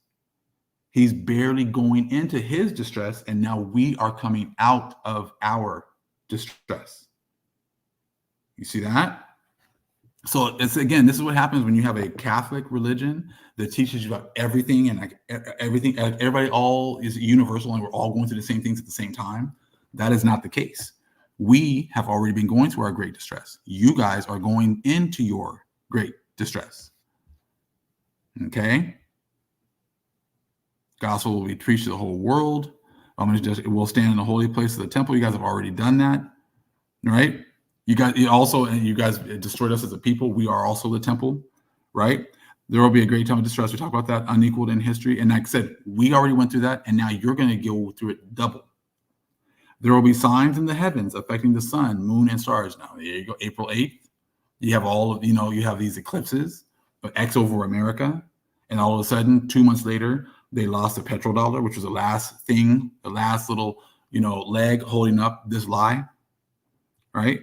He's barely going into his distress, and now we are coming out of our distress. You see that? So this is what happens when you have a Catholic religion that teaches you about everything and everybody all is universal and we're all going through the same things at the same time. That is not the case. We have already been going through our great distress. You guys are going into your great distress. Okay? Gospel will be preached to the whole world. It will stand in the holy place of the temple. You guys have already done that, right? You guys destroyed us as a people. We are also the temple, right? There will be a great time of distress. We talk about that, unequaled in history. And like I said, we already went through that, and now you're going to go through it double. There will be signs in the heavens affecting the sun, moon, and stars. Now, there you go, April 8th. You have you have these eclipses, but X over America. And all of a sudden, 2 months later, they lost the petrodollar, which was the last little, leg holding up this lie, right?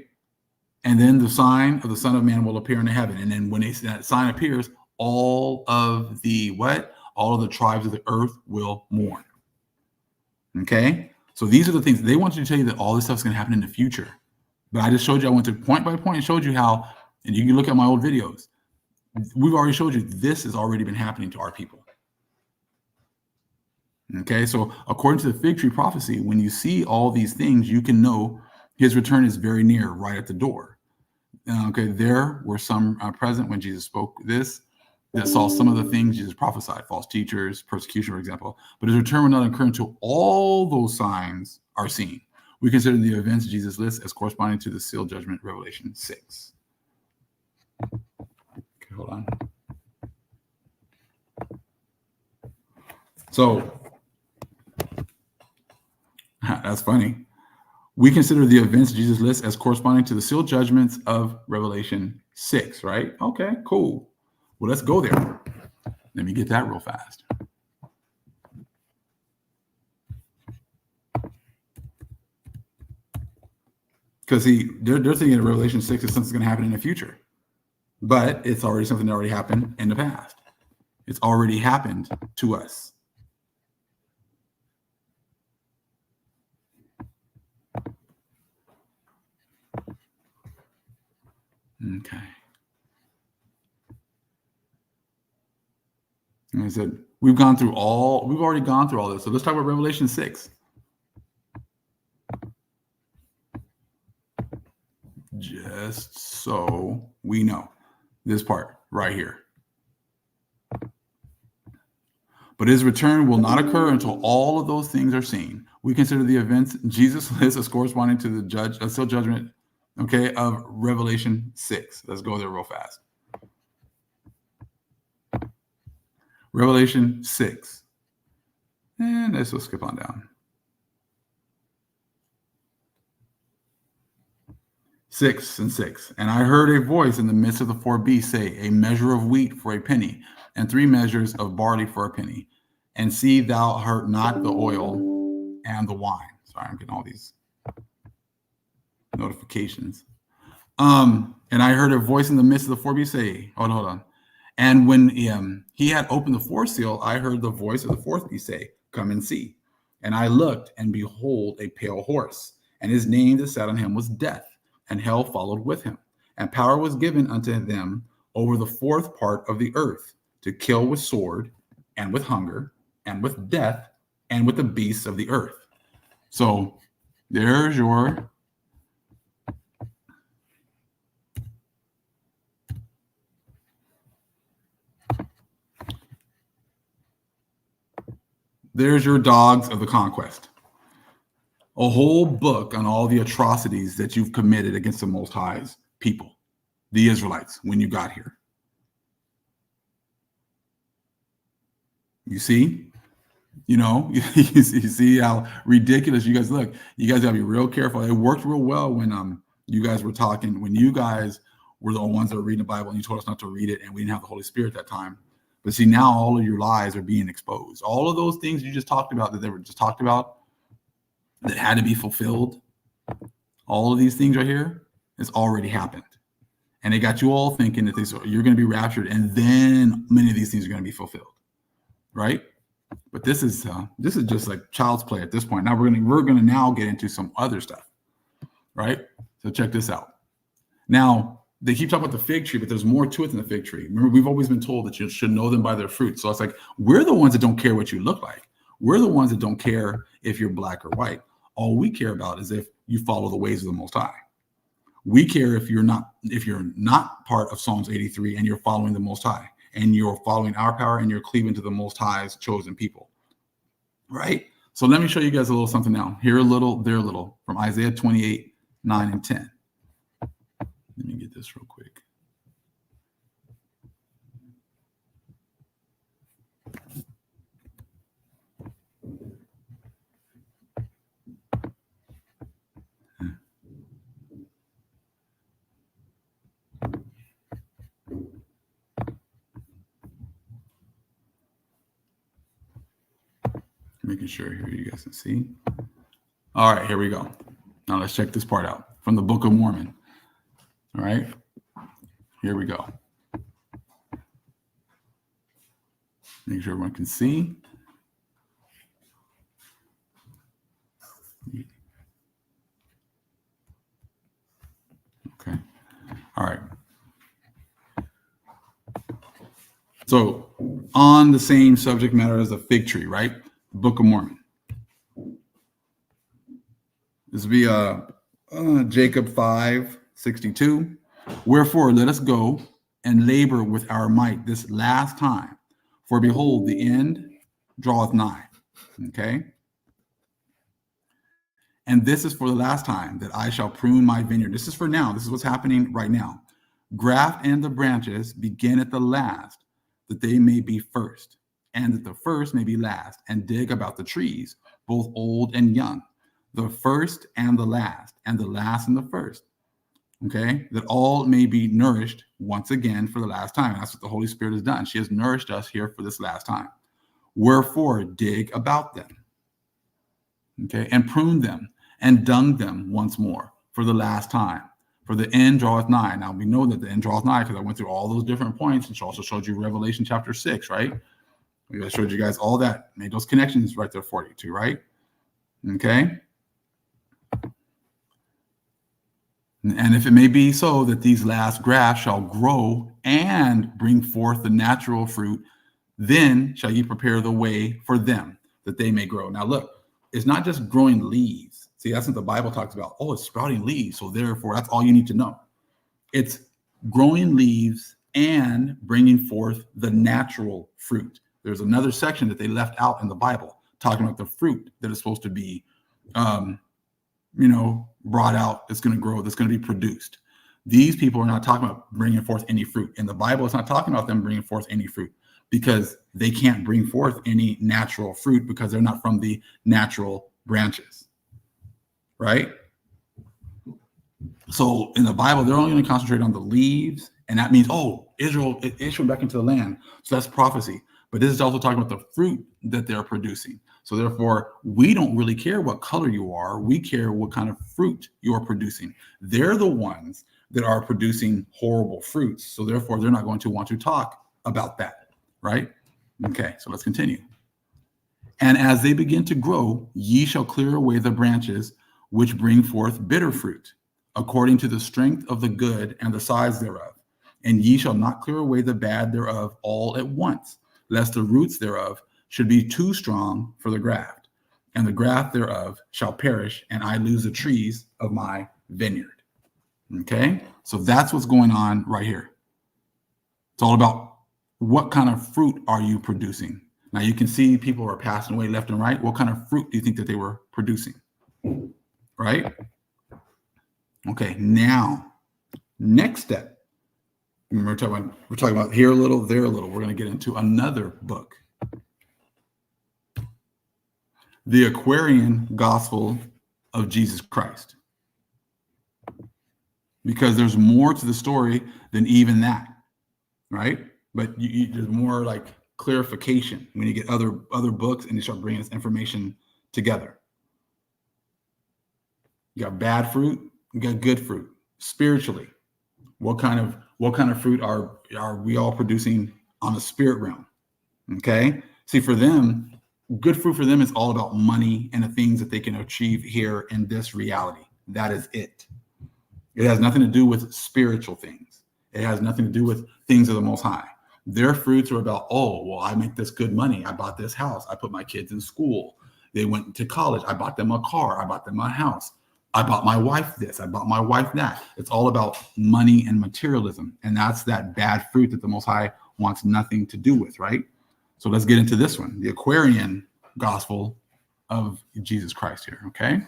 And then the sign of the Son of Man will appear in the heaven. And then when that sign appears, all of the tribes of the earth will mourn. Okay? So these are the things they want you to tell you that all this stuff is going to happen in the future. But I just showed you, I went through point by point and showed you how, and you can look at my old videos. We've already showed you this has already been happening to our people. Okay, so according to the fig tree prophecy, when you see all these things, you can know his return is very near, right at the door. Okay, there were some present when Jesus spoke this that saw some of the things Jesus prophesied, false teachers, persecution, for example. But his return will not occur until all those signs are seen. We consider the events Jesus lists as corresponding to the seal judgment, Revelation 6. Okay, hold on. So that's funny. We consider the events Jesus lists as corresponding to the sealed judgments of Revelation 6, right? Okay, cool. Well, let's go there. Let me get that real fast. Because they're thinking that Revelation 6 is something's going to happen in the future. But it's already something that already happened in the past. It's already happened to us. Okay. And I said, we've already gone through all this. So let's talk about Revelation 6. Just so we know this part right here. But his return will not occur until all of those things are seen. We consider the events Jesus lists as corresponding to the sealed judgment, okay, of Revelation 6. Let's go there real fast. Revelation 6. And let's just skip on down. 6 and 6. And I heard a voice in the midst of the four beasts say, a measure of wheat for a penny, and 3 measures of barley for a penny. And see thou hurt not the oil and the wine. Sorry, I'm getting all these notifications. And I heard a voice in the midst of the four beasts say, hold on. And when he had opened the fourth seal, I heard the voice of the fourth beast say, come and see. And I looked, and behold, a pale horse, and his name that sat on him was Death, and hell followed with him. And power was given unto them over the fourth part of the earth, to kill with sword, and with hunger, and with death, and with the beasts of the earth. So there's your dogs of the conquest. A whole book on all the atrocities that you've committed against the Most High's people, the Israelites, when you got here. You see? You see how ridiculous you guys look. You guys got to be real careful. It worked real well when you guys were talking, when you guys were the ones that were reading the Bible and you told us not to read it, and we didn't have the Holy Spirit at that time. But see, now all of your lies are being exposed. All of those things you just talked about, that they were just talked about, that had to be fulfilled, all of these things right here, it's already happened. And it got you all thinking that you're going to be raptured, and then many of these things are going to be fulfilled, right? But this is just like child's play at this point. Now we're gonna now get into some other stuff, right? So check this out. Now they keep talking about the fig tree, but there's more to it than the fig tree. Remember, we've always been told that you should know them by their fruit. So it's like, we're the ones that don't care what you look like. We're the ones that don't care if you're black or white. All we care about is if you follow the ways of the Most High. We care if you're not part of Psalms 83 and you're following the Most High, and you're following our power, and you're cleaving to the Most High's chosen people, right? So let me show you guys a little something now. Here a little, there a little, from Isaiah 28, 9 and 10. Let me get this real quick. Making sure here you guys can see. All right, here we go. Now let's check this part out from the Book of Mormon. All right, here we go. Make sure everyone can see. Okay, all right. So on the same subject matter as the fig tree, right? Book of Mormon. This will be Jacob 5:62. Wherefore let us go and labor with our might this last time, for behold, the end draweth nigh. Okay. And this is for the last time that I shall prune my vineyard. This is for now. This is what's happening right now. Graft and the branches begin at the last, that they may be first, and that the first may be last, and dig about the trees, both old and young, the first and the last and the first. Okay, that all may be nourished once again for the last time. And that's what the Holy Spirit has done. She has nourished us here for this last time. Wherefore, dig about them, okay, and prune them and dung them once more for the last time. For the end draweth nigh. Now we know that the end draweth nigh because I went through all those different points, and she also showed you Revelation chapter 6, right? I showed you guys all that, made those connections right there for you too, right? Okay. And if it may be so that these last grafts shall grow and bring forth the natural fruit, then shall ye prepare the way for them, that they may grow. Now look, it's not just growing leaves. See, that's what the Bible talks about. Oh, it's sprouting leaves. So therefore, that's all you need to know. It's growing leaves and bringing forth the natural fruit. There's another section that they left out in the Bible talking about the fruit that is supposed to be, brought out, that's going to grow, that's going to be produced. These people are not talking about bringing forth any fruit. In the Bible, it's not talking about them bringing forth any fruit because they can't bring forth any natural fruit because they're not from the natural branches, right? So in the Bible, they're only going to concentrate on the leaves, and that means, oh, Israel back into the land. So that's prophecy. But this is also talking about the fruit that they're producing. So therefore, we don't really care what color you are. We care what kind of fruit you are producing. They're the ones that are producing horrible fruits. So therefore, they're not going to want to talk about that, right? Okay, so let's continue. And as they begin to grow, ye shall clear away the branches which bring forth bitter fruit, according to the strength of the good and the size thereof. And ye shall not clear away the bad thereof all at once, lest the roots thereof should be too strong for the graft, and the graft thereof shall perish, and I lose the trees of my vineyard. Okay, so that's what's going on right here. It's all about what kind of fruit are you producing. Now you can see people are passing away left and right. What kind of fruit do you think that they were producing? Right? Okay, now, next step. We're talking about here a little, there a little. We're going to get into another book. The Aquarian Gospel of Jesus Christ. Because there's more to the story than even that, right? But there's more like clarification when you get other books and you start bringing this information together. You got bad fruit, you got good fruit. Spiritually, what kind of fruit are we all producing on the spirit realm? Okay, see, for them, good fruit for them is all about money and the things that they can achieve here in this reality. That is it. It has nothing to do with spiritual things. It has nothing to do with things of the Most High. Their fruits are about, oh, well, I make this good money. I bought this house. I put my kids in school. They went to college. I bought them a car. I bought them a house. I bought my wife this. I bought my wife that. It's all about money and materialism. And that's that bad fruit that the Most High wants nothing to do with, right? So let's get into this one, the Aquarian Gospel of Jesus Christ here, okay?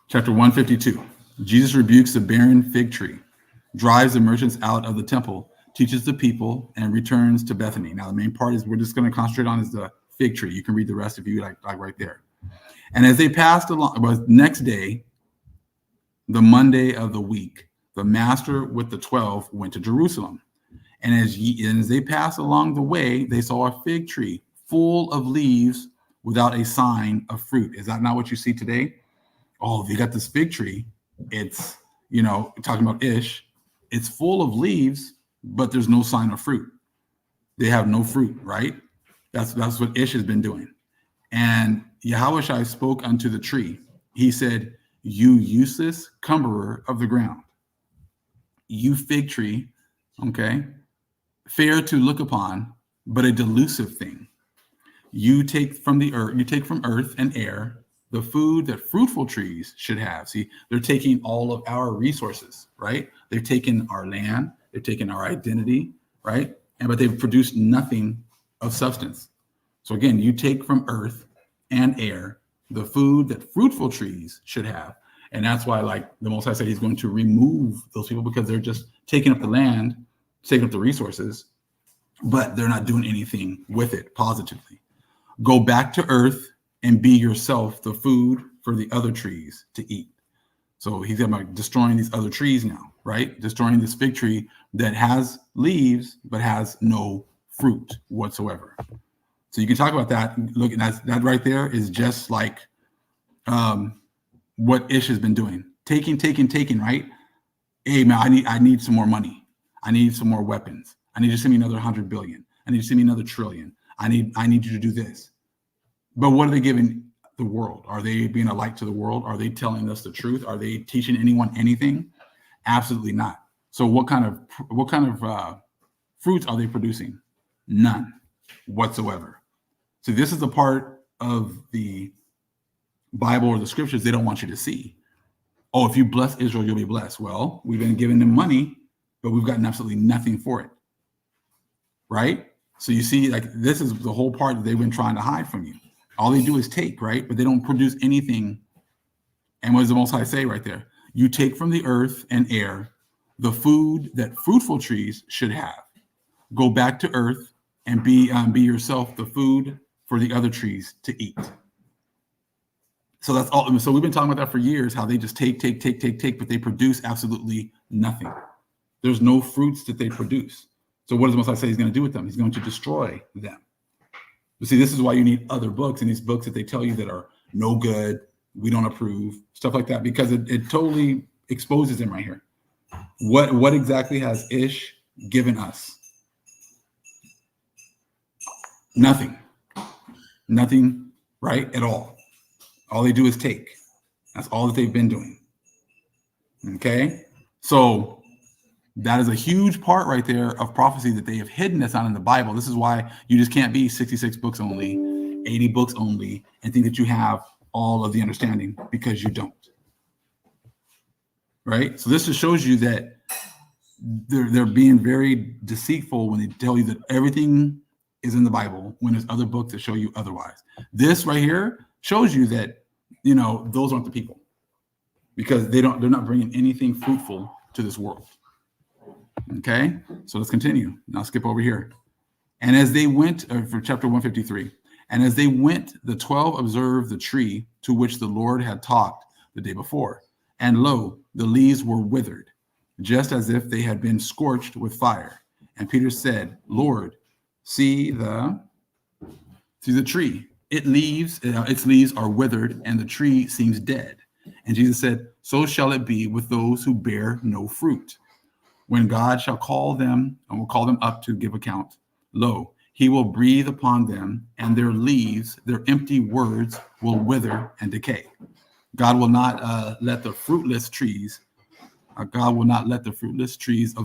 Chapter 152. Jesus rebukes the barren fig tree, drives the merchants out of the temple, teaches the people, and returns to Bethany. Now, the main part is we're just going to concentrate on is the fig tree. You can read the rest if you like right there. And as they passed along, well, next day, the Monday of the week, the master with the 12 went to Jerusalem. And as they passed along the way, they saw a fig tree full of leaves without a sign of fruit. Is that not what you see today? Oh, they got this fig tree. It's, talking about Ish. It's full of leaves, but there's no sign of fruit. They have no fruit, right? That's what Ish has been doing. And Yahushua spoke unto the tree. He said, you useless cumberer of the ground, you fig tree, okay, fair to look upon, but a delusive thing. You take from earth and air the food that fruitful trees should have. See, they're taking all of our resources, right? They've taken our land, they've taken our identity, right? But they've produced nothing of substance. So again, you take from earth and air, the food that fruitful trees should have. And that's why, like the Most High said, he's going to remove those people because they're just taking up the land, taking up the resources, but they're not doing anything with it positively. Go back to earth and be yourself the food for the other trees to eat. So he's about destroying these other trees now, right? Destroying this fig tree that has leaves but has no fruit whatsoever. So you can talk about that. Look, that right there is just like what Ish has been doing. Taking, right? Hey man, I need some more money. I need some more weapons. I need you to send me another 100 billion. I need you to send me another trillion. I need you to do this. But what are they giving the world? Are they being a light to the world? Are they telling us the truth? Are they teaching anyone anything? Absolutely not. So what kind of fruits are they producing? None whatsoever. So this is the part of the Bible or the scriptures they don't want you to see. Oh, if you bless Israel, you'll be blessed. Well, we've been giving them money, but we've gotten absolutely nothing for it. Right? So you see, like, this is the whole part that they've been trying to hide from you. All they do is take, right? But they don't produce anything. And what does the Most High say right there? You take from the earth and air the food that fruitful trees should have. Go back to earth and be yourself the food for the other trees to eat. So that's all. So we've been talking about that for years, how they just take, but they produce absolutely nothing. There's no fruits that they produce. So what does the Most High say he's going to do with them? He's going to destroy them. You see, this is why you need other books, and these books that they tell you that are no good, we don't approve, stuff like that, because it totally exposes them right here. What exactly has Ish given us? Nothing, right, at all. All they do is take. That's all that they've been doing. Okay, so that is a huge part right there of prophecy that they have hidden that's not in the Bible. This is why you just can't be 66 books only, 80 books only, and think that you have all of the understanding, because you don't. Right? So this just shows you that they're being very deceitful when they tell you that everything is in the Bible when there's other books that show you otherwise. This right here shows you that, those aren't the people, because they're not bringing anything fruitful to this world. Okay, so let's continue. Now skip over here. And as they went, for chapter 153, and as they went, the 12 observed the tree to which the Lord had talked the day before. And lo, the leaves were withered, just as if they had been scorched with fire. And Peter said, Lord, see the tree. Its leaves are withered, and the tree seems dead. And Jesus said, so shall it be with those who bear no fruit. When God shall call them and will call them up to give account, lo, he will breathe upon them, and their leaves, their empty words, will wither and decay. God will not let the fruitless trees of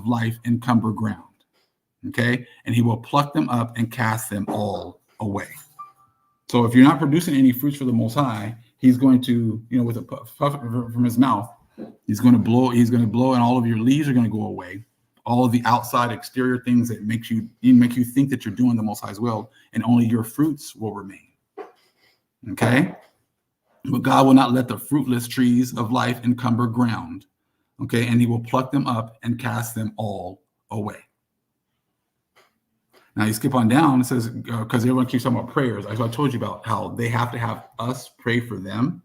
life encumber ground. Okay, and he will pluck them up and cast them all away. So if you're not producing any fruits for the Most High, he's going to, with a puff from his mouth, he's going to blow, and all of your leaves are going to go away. All of the outside exterior things that make you think that you're doing the Most High's will, and only your fruits will remain. Okay? But God will not let the fruitless trees of life encumber ground. Okay? And he will pluck them up and cast them all away. Now you skip on down, it says, because everyone keeps talking about prayers. I told you about how they have to have us pray for them.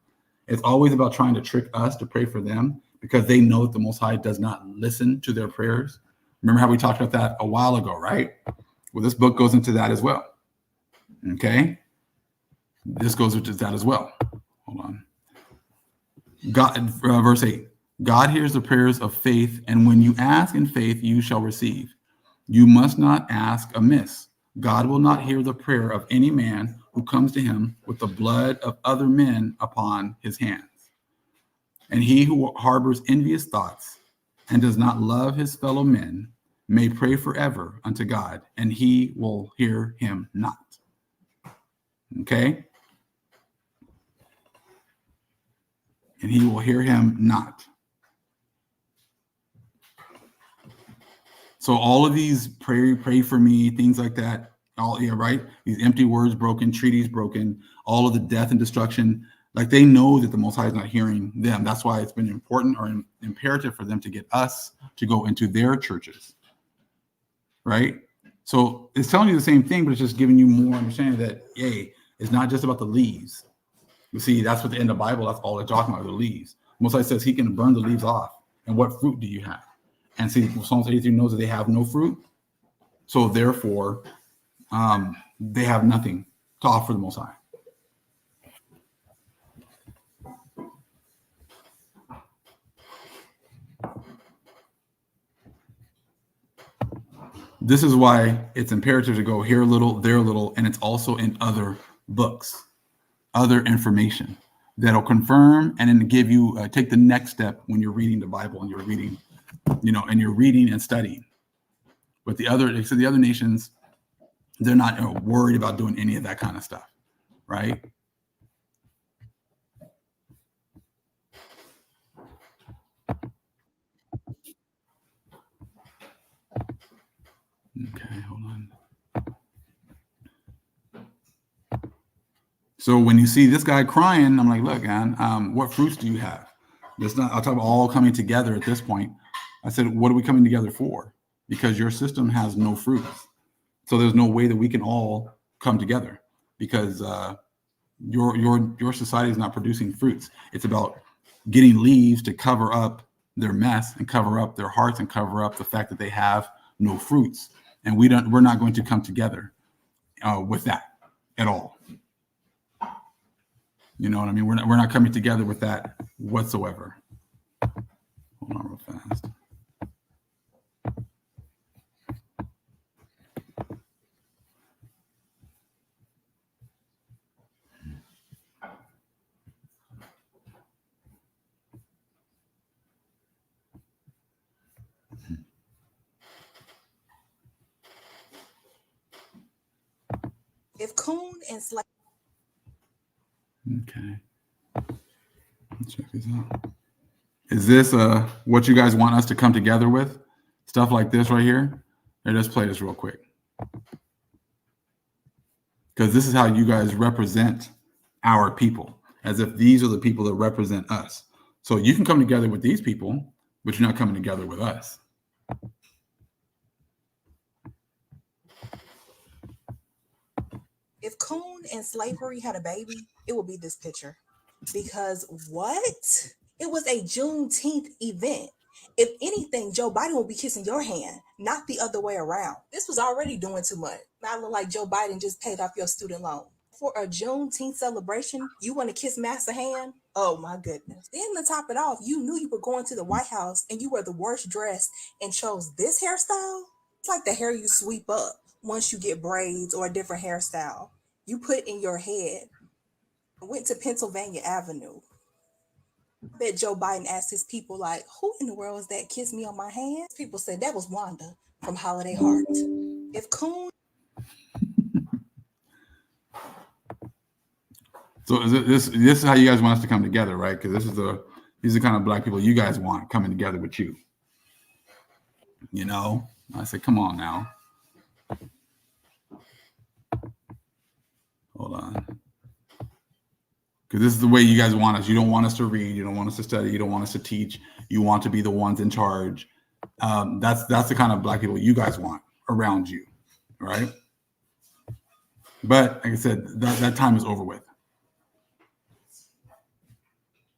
It's always about trying to trick us to pray for them, because they know that the Most High does not listen to their prayers. Remember how we talked about that a while ago, right? Well, this book goes into that as well. Okay? This goes into that as well. Hold on. God, verse 8. God hears the prayers of faith, and when you ask in faith, you shall receive. You must not ask amiss. God will not hear the prayer of any man who comes to him with the blood of other men upon his hands. And he who harbors envious thoughts and does not love his fellow men may pray forever unto God, and he will hear him not. Okay? And he will hear him not. So all of these pray for me, things like that, All, yeah, right. These empty words broken, treaties broken, all of the death and destruction. Like they know that the Most High is not hearing them. That's why it's been important or imperative for them to get us to go into their churches, right? So it's telling you the same thing, but it's just giving you more understanding that, hey, it's not just about the leaves. You see, that's what in the Bible, that's all they're talking about, the leaves. Most High says he can burn the leaves off. And what fruit do you have? And see, Psalms 83 knows that they have no fruit. So therefore, they have nothing to offer the Most High. This is why it's imperative to go here a little, there a little, and it's also in other books, other information that'll confirm and then give you take the next step when you're reading the Bible and you're reading, and you're reading and studying. But the other nations, they're not worried about doing any of that kind of stuff, right? Okay, hold on. So when you see this guy crying, I'm like, look, man, what fruits do you have? I'll talk about all coming together at this point. I said, what are we coming together for? Because your system has no fruits. So there's no way that we can all come together because your society is not producing fruits. It's about getting leaves to cover up their mess and cover up their hearts and cover up the fact that they have no fruits. And we're not going to come together with that at all. You know what I mean? We're not coming together with that whatsoever. Hold on real fast. If Coon and Slate. Okay. Let's check this out. Is this what you guys want us to come together with? Stuff like this right here? Here, let's play this real quick. Because this is how you guys represent our people, as if these are the people that represent us. So you can come together with these people, but you're not coming together with us. If Coon and slavery had a baby, it would be this picture. Because what? It was a Juneteenth event. If anything, Joe Biden will be kissing your hand, not the other way around. This was already doing too much. Now look like Joe Biden just paid off your student loan. For a Juneteenth celebration, you want to kiss Master hand? Oh my goodness. Then to top it off, you knew you were going to the White House and you were the worst dressed and chose this hairstyle? It's like the hair you sweep up once you get braids or a different hairstyle. You put in your head. Went to Pennsylvania Avenue. I bet Joe Biden asked his people, like, who in the world is that kissed me on my hand? People said that was Wanda from Holiday Heart. If Coon. So this is how you guys want us to come together, right? Because these are the kind of black people you guys want coming together with you. You know? I said, come on now. Hold on. Because this is the way you guys want us. You don't want us to read. You don't want us to study. You don't want us to teach. You want to be the ones in charge. That's the kind of black people you guys want around you, right? But like I said, that time is over with.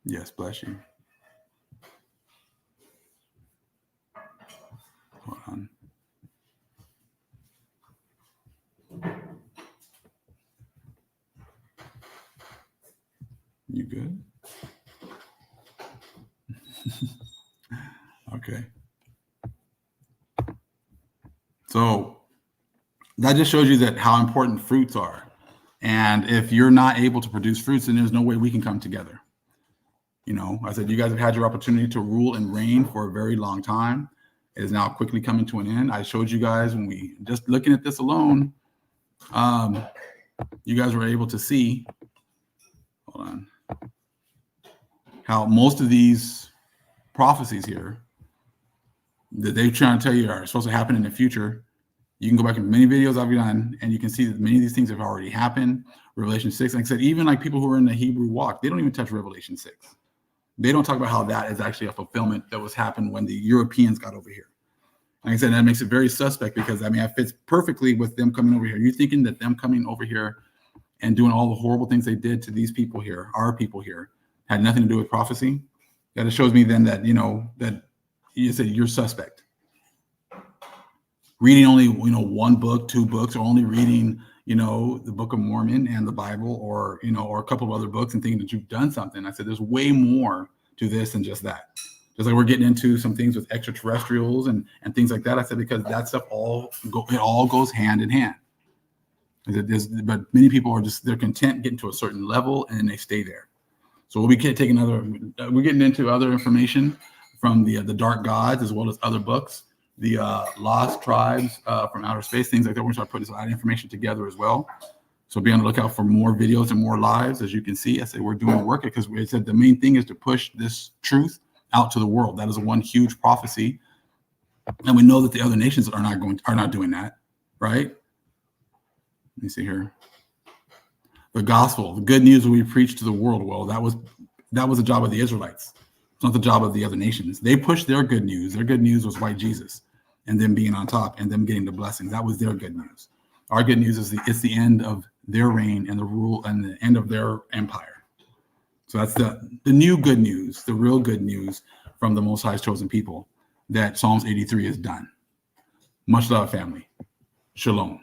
Yes, bless you. Hold on. You good? Okay. So that just shows you that how important fruits are. And if you're not able to produce fruits, then there's no way we can come together. You know, I said, you guys have had your opportunity to rule and reign for a very long time. It is now quickly coming to an end. I showed you guys when we just looking at this alone, you guys were able to see, hold on, how most of these prophecies here that they're trying to tell you are supposed to happen in the future You can go back in many videos I've done, and you can see that many of these things have already happened. Revelation 6, like I said, even like people who are in the Hebrew walk, they don't even touch Revelation 6. They don't talk about how that is actually a fulfillment that was happened when the Europeans got over here. Like I said, that makes it very suspect because, I mean, it fits perfectly with them coming over here. You're thinking that them coming over here and doing all the horrible things they did to these people here, our people here, had nothing to do with prophecy? That it shows me then that, you know, that you said you're suspect. Reading only, you know, one book, two books, or only reading, you know, the Book of Mormon and the Bible, or, you know, or a couple of other books and thinking that you've done something. I said, there's way more to this than just that. Just like we're getting into some things with extraterrestrials and things like that. I said, because that stuff it all goes hand in hand. But many people are just, they're content getting to a certain level and then they stay there. So we'll be taking we're getting into other information from the Dark Gods, as well as other books, the Lost Tribes from outer space, things like that. We're going to start putting a lot of information together as well. So be on the lookout for more videos and more lives. As you can see, I say we're doing work because we said the main thing is to push this truth out to the world. That is one huge prophecy. And we know that the other nations are not doing that, right? Let me see here. The gospel, the good news we preach to the world. Well, that was the job of the Israelites. It's not the job of the other nations. They pushed their good news. Their good news was white Jesus and them being on top and them getting the blessings. That was their good news. Our good news is it's the end of their reign and the rule and the end of their empire. So that's the new good news, the real good news from the Most High's chosen people, that Psalms 83 is done. Much love, family. Shalom.